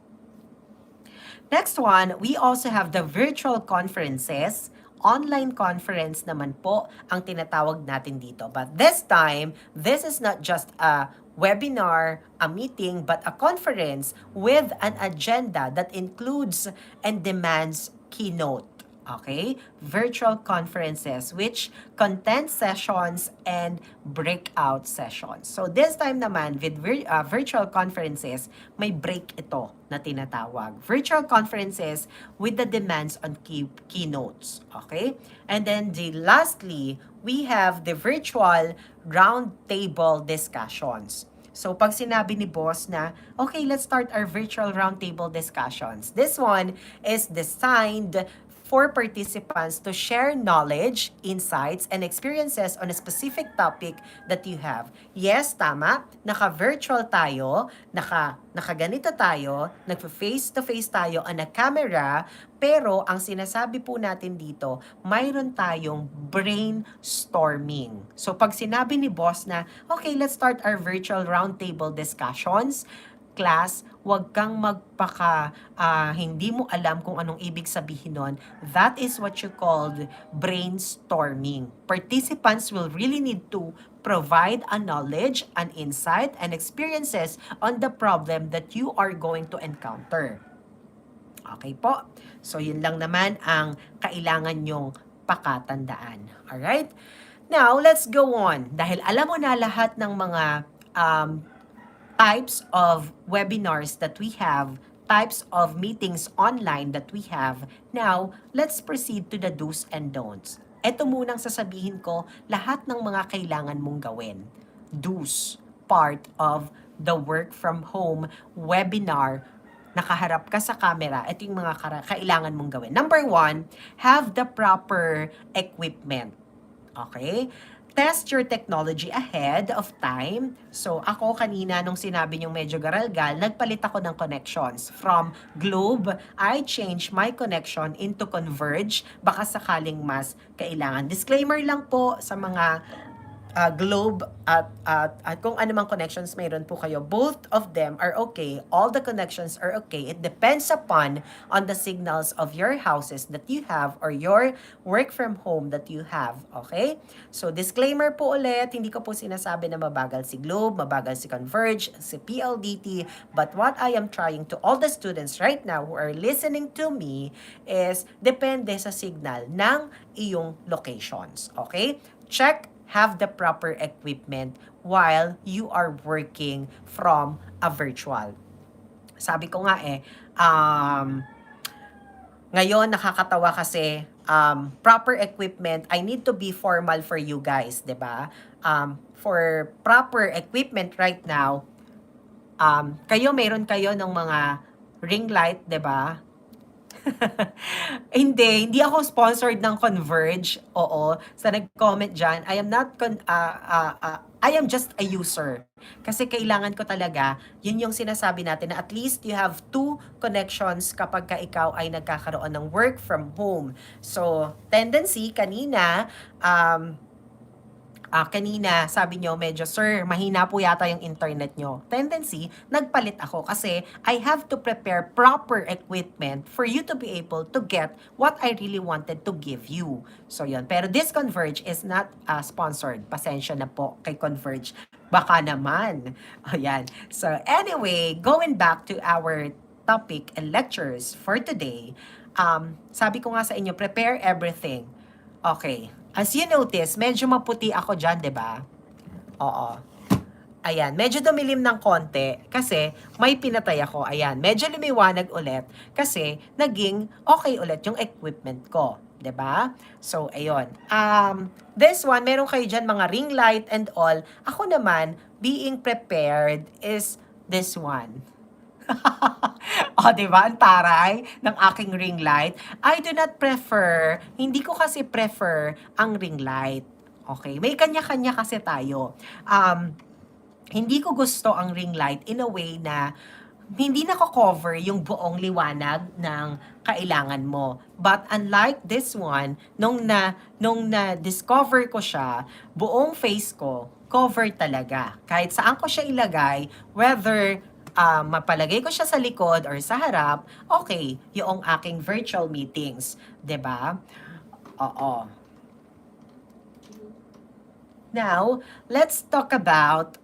Next one, we also have the virtual conferences. Online conference naman po ang tinatawag natin dito. But this time, this is not just a webinar, a meeting, but a conference with an agenda that includes and demands keynote. Okay? Virtual conferences which content sessions and breakout sessions. So this time naman with virtual conferences, may break ito na tinatawag. Virtual conferences with the demands on keynotes. Okay? And then lastly, we have the virtual roundtable discussions. So, pag sinabi ni boss na, okay, let's start our virtual roundtable discussions. This one is designed for participants to share knowledge, insights, and experiences on a specific topic that you have. Yes, tama. Naka-virtual tayo, nakaganito tayo, nagpa-face-to-face tayo on a camera, pero ang sinasabi po natin dito, mayroon tayong brainstorming. So pag sinabi ni boss na, okay, let's start our virtual roundtable discussions, class, huwag kang hindi mo alam kung anong ibig sabihin nun. That is what you called brainstorming. Participants will really need to provide a knowledge, an insight, and experiences on the problem that you are going to encounter. Okay po? So, yun lang naman ang kailangan nyong pakatandaan. Alright? Now, let's go on. Dahil alam mo na lahat ng mga types of webinars that we have, types of meetings online that we have. Now, let's proceed to the do's and don'ts. Ito munang sasabihin ko, lahat ng mga kailangan mong gawin. Do's, part of the work from home webinar. Nakaharap ka sa camera, ito yung mga kailangan mong gawin. Number 1, have the proper equipment. Okay? test your technology ahead of time. So ako kanina nung sinabi niyong medyo garalgal, nagpalit ako ng connections. From Globe, I changed my connection into Converge. Baka sakaling mas kailangan. Disclaimer lang po sa mga Globe at kung anumang connections mayroon po kayo, both of them are okay. All the connections are okay. It depends upon on the signals of your houses that you have or your work from home that you have. Okay? So disclaimer po ulit, hindi ko po sinasabi na mabagal si Globe, mabagal si Converge, si PLDT, but what I am trying to all the students right now who are listening to me is depende sa signal ng iyong locations. Okay? Check, have the proper equipment while you are working from a virtual. Sabi ko nga ngayon nakakatawa kasi proper equipment, I need to be formal for you guys, 'di ba? For proper equipment right now, meron kayo ng mga ring light, 'di ba? Hindi ako sponsored ng Converge. Oo, sa nag-comment dyan, I am just a user. Kasi kailangan ko talaga, yun yung sinasabi natin na at least you have 2 connections kapag ka ikaw ay nagkakaroon ng work from home. So, tendency kanina, kanina sabi nyo medyo, sir, mahina po yata yung internet nyo. Tendency, nagpalit ako kasi I have to prepare proper equipment for you to be able to get what I really wanted to give you. So yun. Pero this Converge is not sponsored. Pasensya na po kay Converge. Baka naman. Ayan. So anyway, going back to our topic and lectures for today, sabi ko nga sa inyo, prepare everything. Okay. As you notice, medyo maputi ako dyan, 'di ba? Oo. Ayan, medyo dumilim ng konti kasi may pinatay ako. Ayan, medyo lumiwanag ulit kasi naging okay ulit yung equipment ko. 'Di ba? So, ayun. This one, meron kayo dyan mga ring light and all. Ako naman, being prepared is this one. O, diba? Ang taray ng aking ring light. I do not prefer, hindi ko kasi prefer ang ring light. Okay? May kanya-kanya kasi tayo. Hindi ko gusto ang ring light in a way na hindi nako-cover yung buong liwanag ng kailangan mo. But unlike this one, nung na-discover ko siya, buong face ko, cover talaga. Kahit saan ko siya ilagay, whether mapalagay ko siya sa likod or sa harap, okay, yung aking virtual meetings. 'Di ba? Oo. Now, let's talk about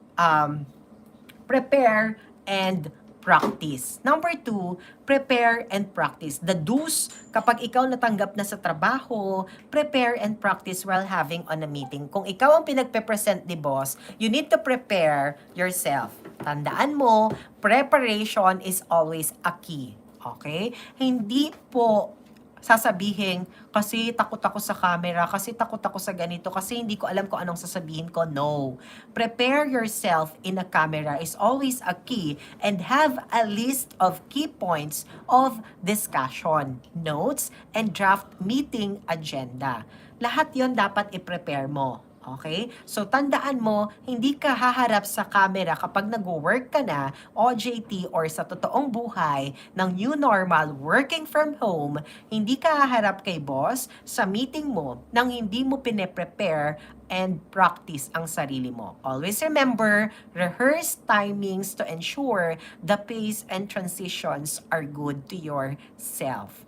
prepare and practice. Number 2, prepare and practice. The do's, kapag ikaw natanggap na sa trabaho, prepare and practice while having on a meeting. Kung ikaw ang pinagpe-present ni boss, you need to prepare yourself. Tandaan mo, preparation is always a key. Okay? Hindi po sasabihin, kasi takot ako sa camera, kasi takot ako sa ganito, kasi hindi ko alam kung anong sasabihin ko. No. Prepare yourself in a camera is always a key and have a list of key points of discussion, notes, and draft meeting agenda. Lahat yon dapat i-prepare mo. Okay? So, tandaan mo, hindi ka haharap sa camera kapag nag-work ka na, OJT or sa totoong buhay ng new normal, working from home, hindi ka haharap kay boss sa meeting mo nang hindi mo pine-prepare and practice ang sarili mo. Always remember, rehearse timings to ensure the pace and transitions are good to yourself.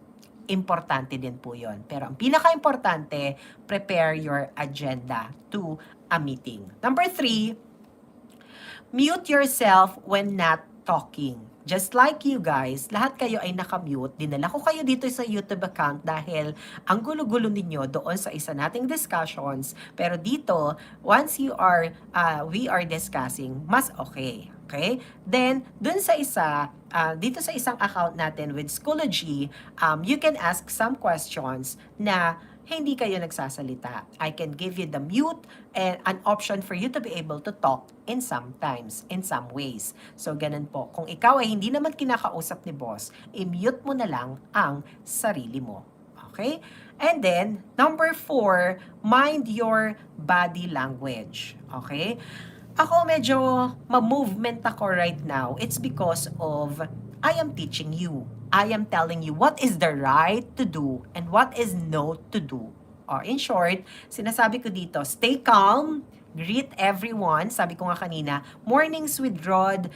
Importante din po yon. Pero ang pinaka-importante, prepare your agenda to a meeting. Number 3, mute yourself when not talking. Just like you guys, lahat kayo ay nakamute. Dinala ko kayo dito sa YouTube account dahil ang gulo-gulo ninyo doon sa isa nating discussions. Pero dito, once we are discussing, mas okay. Okay? Then, dun sa isa, dito sa isang account natin with Schoology, you can ask some questions na hindi kayo nagsasalita. I can give you the mute and an option for you to be able to talk in some ways. So, ganun po. Kung ikaw ay hindi naman kinakausap ni boss, i-mute mo na lang ang sarili mo. Okay? And then, number 4, mind your body language. Okay? Ako medyo ma-movement ako right now. It's because of I am teaching you. I am telling you what is the right to do and what is no to do. Or in short, sinasabi ko dito, stay calm, greet everyone. Sabi ko nga kanina, mornings with Rod.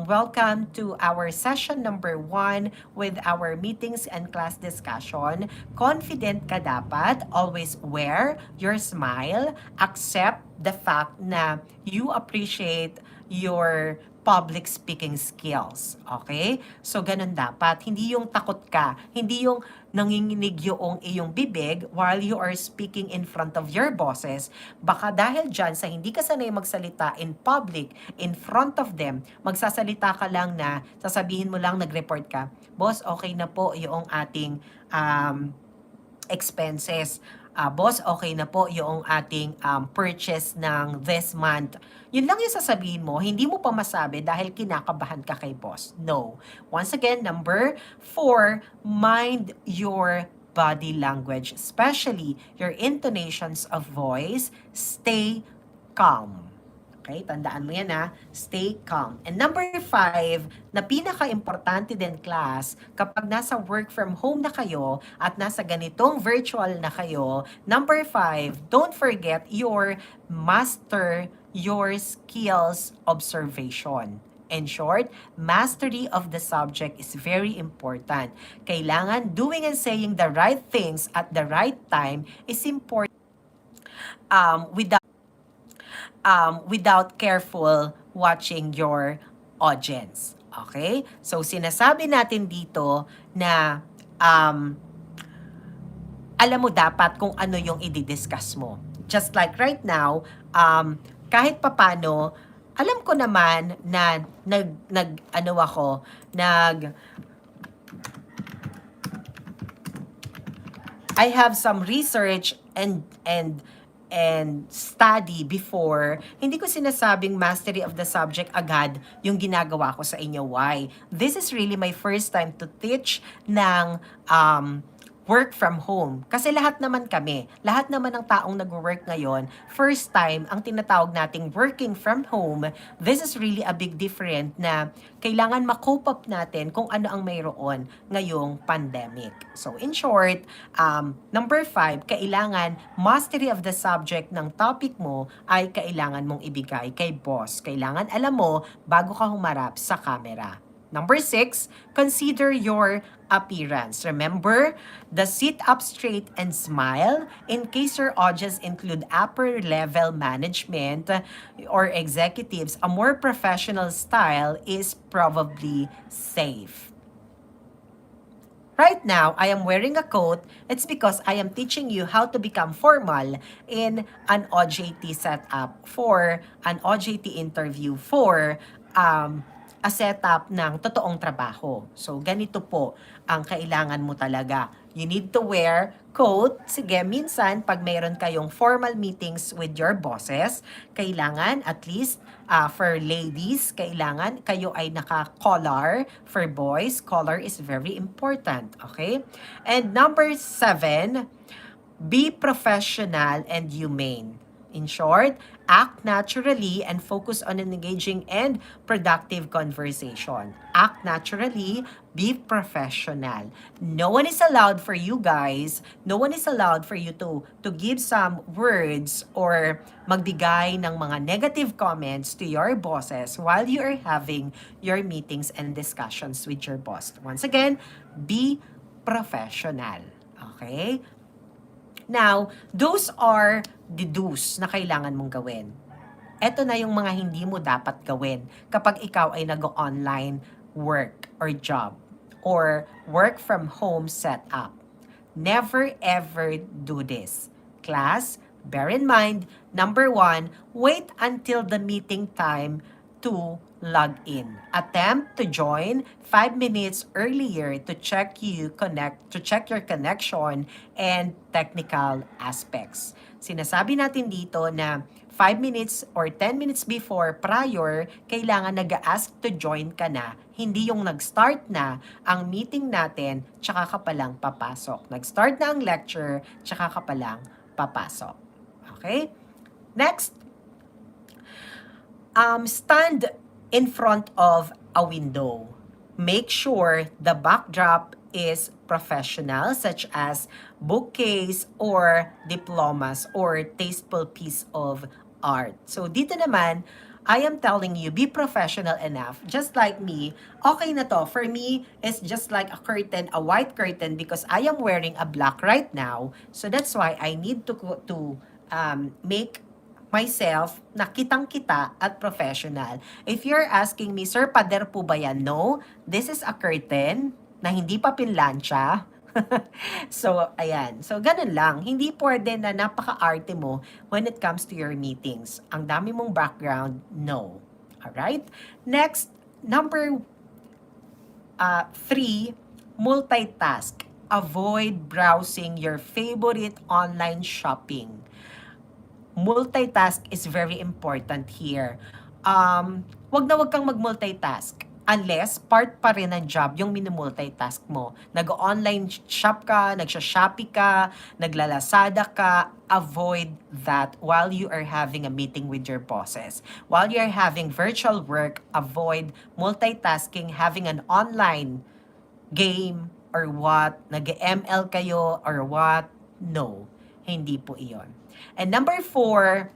Welcome to our session number 1 with our meetings and class discussion. Confident ka dapat. Always wear your smile. Accept the fact na you appreciate your public speaking skills. Okay? So, ganun dapat. Hindi yung takot ka. Hindi yung nanginginig yung iyong bibig while you are speaking in front of your bosses. Baka dahil dyan sa hindi ka sanay magsalita in public, in front of them, magsasalita ka lang na sasabihin mo lang, nag-report ka, boss, okay na po yung ating expenses. Boss, okay na po yung ating purchase ng this month. Yun lang yung sasabihin mo, hindi mo pa masabi dahil kinakabahan ka kay boss. No. Once again, number 4, mind your body language, especially your intonations of voice. Stay calm. Okay, tandaan mo yan stay calm. And number 5, na pinaka-importante din class, kapag nasa work from home na kayo at nasa ganitong virtual na kayo, number 5, don't forget your master your skills observation. In short, mastery of the subject is very important. Kailangan doing and saying the right things at the right time is important without careful watching your audience. Okay? So, sinasabi natin dito na alam mo dapat kung ano yung i-discuss mo. Just like right now, kahit papano, alam ko naman na I have some research and study before, hindi ko sinasabing mastery of the subject agad yung ginagawa ko sa inyo. Why? This is really my first time to teach ng work from home. Kasi lahat naman ng taong nag-work ngayon, first time, ang tinatawag nating working from home, this is really a big difference na kailangan ma-cope up natin kung ano ang mayroon ngayong pandemic. So, in short, number 5, kailangan mastery of the subject ng topic mo ay kailangan mong ibigay kay boss. Kailangan alam mo bago ka humarap sa camera. Number 6, consider your appearance. Remember, the sit up straight and smile. In case your audience include upper level management or executives, a more professional style is probably safe. Right now, I am wearing a coat. It's because I am teaching you how to become formal in an OJT setup for an OJT interview for a setup ng totoong trabaho. So, ganito po ang kailangan mo talaga. You need to wear coat. Sige, minsan, pag mayroon kayong formal meetings with your bosses, kailangan at least for ladies, kailangan kayo ay naka-collar. For boys, collar is very important. Okay? And number 7, be professional and humane. In short, act naturally and focus on an engaging and productive conversation. Act naturally, be professional. No one is allowed for you guys, no one is allowed for you to give some words or magbigay ng mga negative comments to your bosses while you are having your meetings and discussions with your boss. Once again, be professional. Okay? Now, those are the do's na kailangan mong gawin. Ito na yung mga hindi mo dapat gawin kapag ikaw ay nag-online work or job or work from home setup. Never ever do this. Class, bear in mind, number 1, wait until the meeting time to log in. Attempt to join 5 minutes earlier to check your connection and technical aspects. Sinasabi natin dito na 5 minutes or 10 minutes before, prior, kailangan nag-ask to join ka na. Hindi yung nag-start na ang meeting natin, tsaka ka palang papasok. Nag-start na ang lecture, tsaka ka palang papasok. Okay? Next, stand in front of a window. Make sure the backdrop is professional, such as bookcase or diplomas or tasteful piece of art. So dito naman, I am telling you, be professional enough. Just like me, okay na to. For me, it's just like a curtain, a white curtain, because I am wearing a black right now. So that's why I need to make myself na kitang-kita at professional. If you're asking me, Sir, pader po ba yan? No, this is a curtain na hindi pa pinlansya. So, ayan. So, ganun lang. Hindi pwede na napaka-arte mo when it comes to your meetings. Ang dami mong background, no. Alright? Next, number 3, multitask. Avoid browsing your favorite online shopping. Multitask is very important here. Wag na wag kang mag-multitask unless part pa rin ng job yung minumultitask mo. Nag-online shop ka, nagsha-Shopee ka, naglalazada ka, avoid that while you are having a meeting with your bosses. While you are having virtual work, avoid multitasking, having an online game or what, nag-ML kayo or what. No, hindi po iyon. And number 4,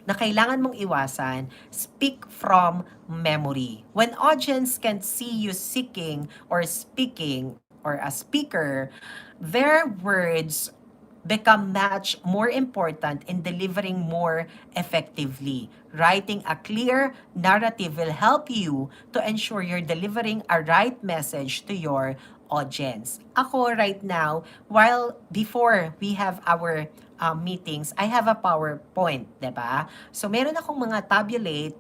na kailangan mong iwasan, speak from memory. When audience can see you seeking or speaking or a speaker, their words become much more important in delivering more effectively. Writing a clear narrative will help you to ensure you're delivering a right message to your audience. Ako right now, while before we have our meetings, I have a PowerPoint, 'di ba? So meron akong mga tabulate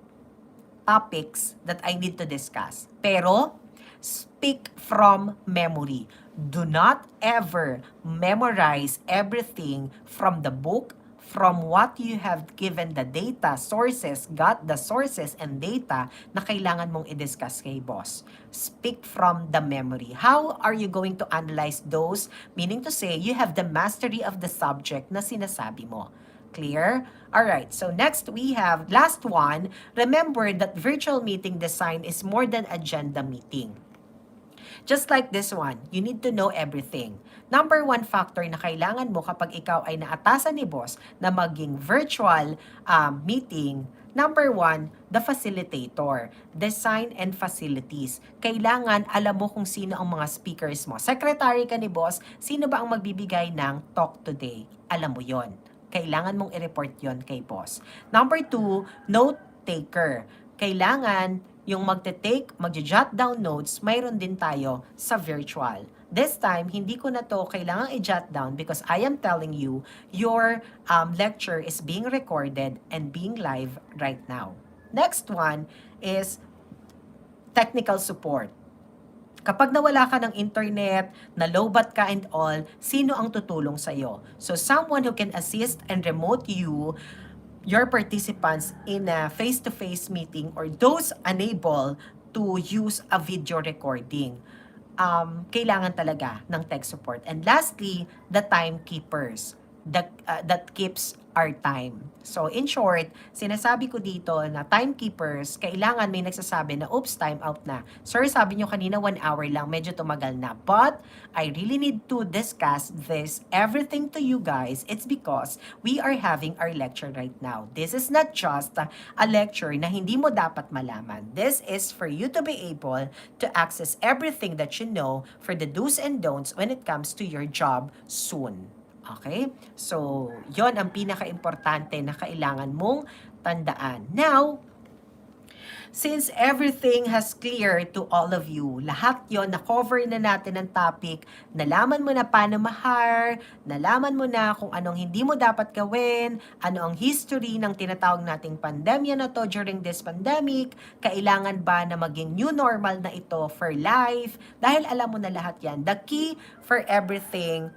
topics that I need to discuss. Pero speak from memory. Do not ever memorize everything from the book, from what you have given the data sources, got the sources and data na kailangan mong i-discuss kay boss. Speak from the memory. How are you going to analyze those? Meaning to say, you have the mastery of the subject na sinasabi mo. Clear? Alright, so next we have, last one, remember that virtual meeting design is more than agenda meeting. Just like this one, you need to know everything. Number 1 factor na kailangan mo kapag ikaw ay naatasan ni boss na maging virtual meeting, number 1, the facilitator. Design and facilities. Kailangan alam mo kung sino ang mga speakers mo. Secretary ka ni boss, sino ba ang magbibigay ng talk today? Alam mo yon. Kailangan mong i-report yon kay boss. Number 2, note taker. Kailangan yung magte-take, magja-jot down notes, mayroon din tayo sa virtual. This time, hindi ko na to kailangang i-jot down because I am telling you, your lecture is being recorded and being live right now. Next one is technical support. Kapag nawala ka ng internet, nalobat ka and all, sino ang tutulong sa'yo? So, someone who can assist and remote you, your participants in a face-to-face meeting, or those unable to use a video recording. Kailangan talaga ng tech support. And lastly, the timekeepers that keeps our time. So in short, sinasabi ko dito na timekeepers, kailangan may nagsasabi na, oops, time out na. Sir, sabi nyo kanina 1 hour lang, medyo tumagal na. But I really need to discuss this, everything to you guys. It's because we are having our lecture right now. This is not just a lecture na hindi mo dapat malaman. This is for you to be able to access everything that you know for the do's and don'ts when it comes to your job soon. Okay? So, yon ang pinaka-importante na kailangan mong tandaan. Now, since everything has cleared to all of you, lahat yon na-cover na natin ang topic, nalaman mo na paano ma-hire, nalaman mo na kung anong hindi mo dapat gawin, ano ang history ng tinatawag nating pandemya na to during this pandemic, kailangan ba na maging new normal na ito for life, dahil alam mo na lahat yan. The key for everything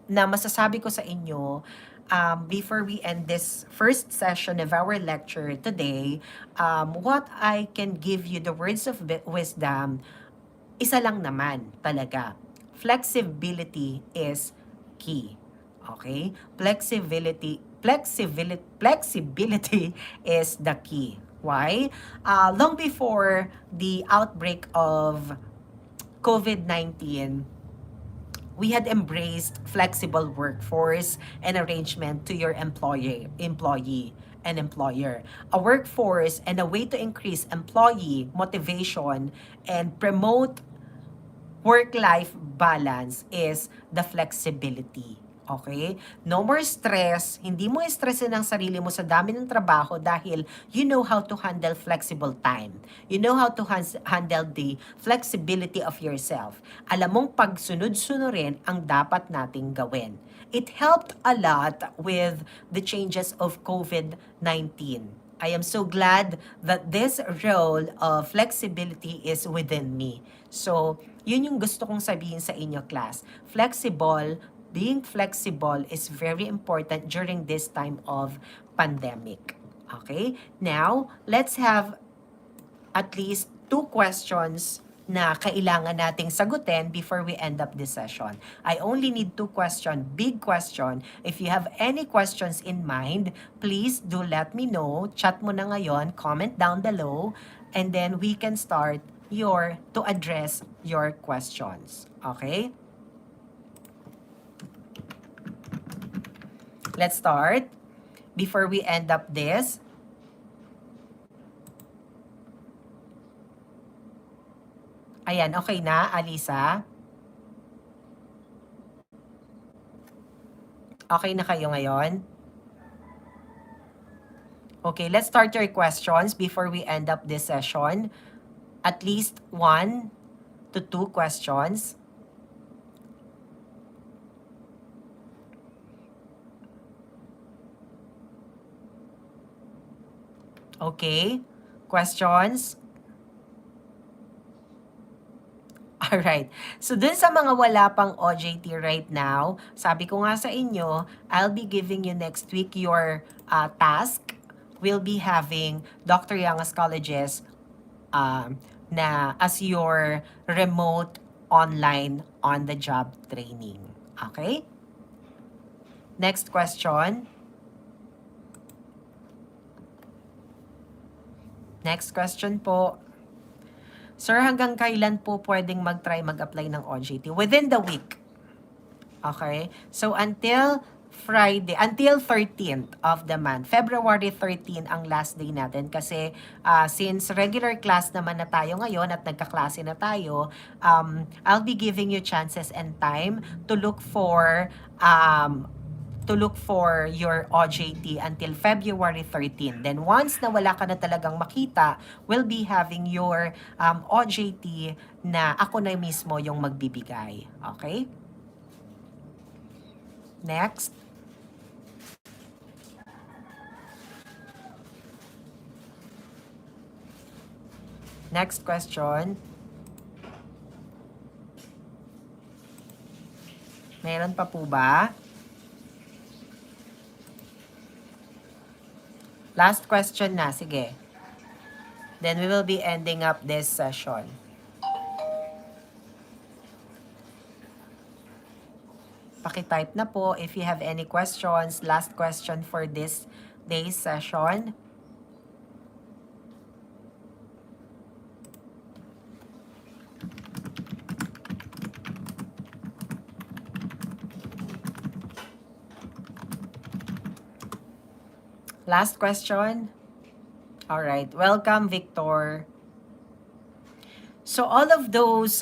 na masasabi ko sa inyo, before we end this first session of our lecture today, what I can give you the words of wisdom, isa lang naman talaga. Flexibility is key. Okay? Flexibility is the key. Why? Long before the outbreak of COVID-19, we had embraced flexible workforce and arrangement to your employee and employer. A workforce and a way to increase employee motivation and promote work-life balance is the flexibility. Okay? No more stress. Hindi mo stressin ang sarili mo sa dami ng trabaho dahil you know how to handle flexible time. You know how to handle the flexibility of yourself. Alam mong pagsunod-sunurin ang dapat nating gawin. It helped a lot with the changes of COVID-19. I am so glad that this role of flexibility is within me. So, yun yung gusto kong sabihin sa inyo, class. Being flexible is very important during this time of pandemic. Okay? Now, let's have at least 2 questions na kailangan nating sagutin before we end up this session. I only need 2 questions, big question. If you have any questions in mind, please do let me know. Chat mo na ngayon, comment down below, and then we can start to address your questions. Okay? Let's start. Before we end up this, ayan, okay na, Alisa? Okay na kayo ngayon? Okay, let's start your questions before we end up this session. At least 1 to 2 questions. Okay? Questions? Alright. So, dun sa mga wala pang OJT right now, sabi ko nga sa inyo, I'll be giving you next week your task. We'll be having Dr. Yangas Colleges na as your remote online on-the-job training. Okay? Next question. Next question po. Sir, hanggang kailan po pwedeng mag-apply ng OJT? Within the week. Okay? So, until Friday, until 13th of the month. February 13 ang last day natin kasi since regular class naman na tayo ngayon at nagkaklase na tayo, I'll be giving you chances and time to look for your OJT until February 13. Then once na wala ka na talagang makita, we'll be having your OJT na ako na mismo yung magbibigay. Okay? Next. Next question. Meron pa po ba? Last question na, sige. Then we will be ending up this session. Paki-type na po if you have any questions. Last question for this day's session. Last question. All right. Welcome, Victor. So all of those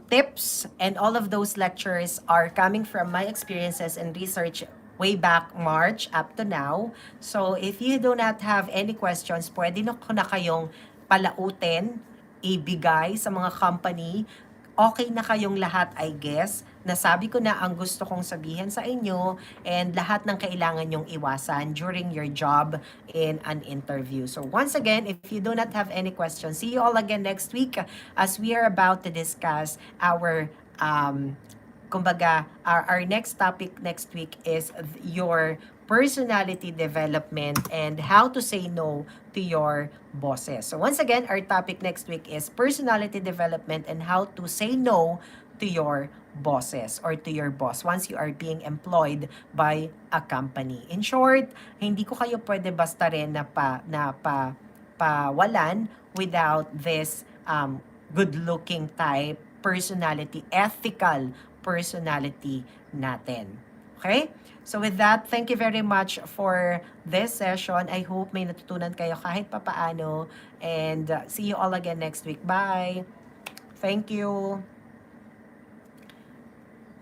tips and all of those lectures are coming from my experiences and research way back March up to now. So if you do not have any questions, pwede na kayong palautin, ibigay sa mga company. Okay na kayong lahat, I guess. Nasabi ko na ang gusto kong sabihin sa inyo and lahat ng kailangan nyong iwasan during your job in an interview. So once again, if you do not have any questions, see you all again next week as we are about to discuss our our next topic next week is your personality development, and how to say no to your bosses. So once again, our topic next week is personality development and how to say no to your bosses or to your boss once you are being employed by a company. In short, hindi ko kayo pwede basta rin pawalan without this good-looking type personality, ethical personality natin. Okay? So with that, thank you very much for this session. I hope may natutunan kayo kahit papaano. And see you all again next week. Bye! Thank you.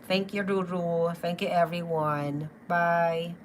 Thank you, Ruru. Thank you, everyone. Bye.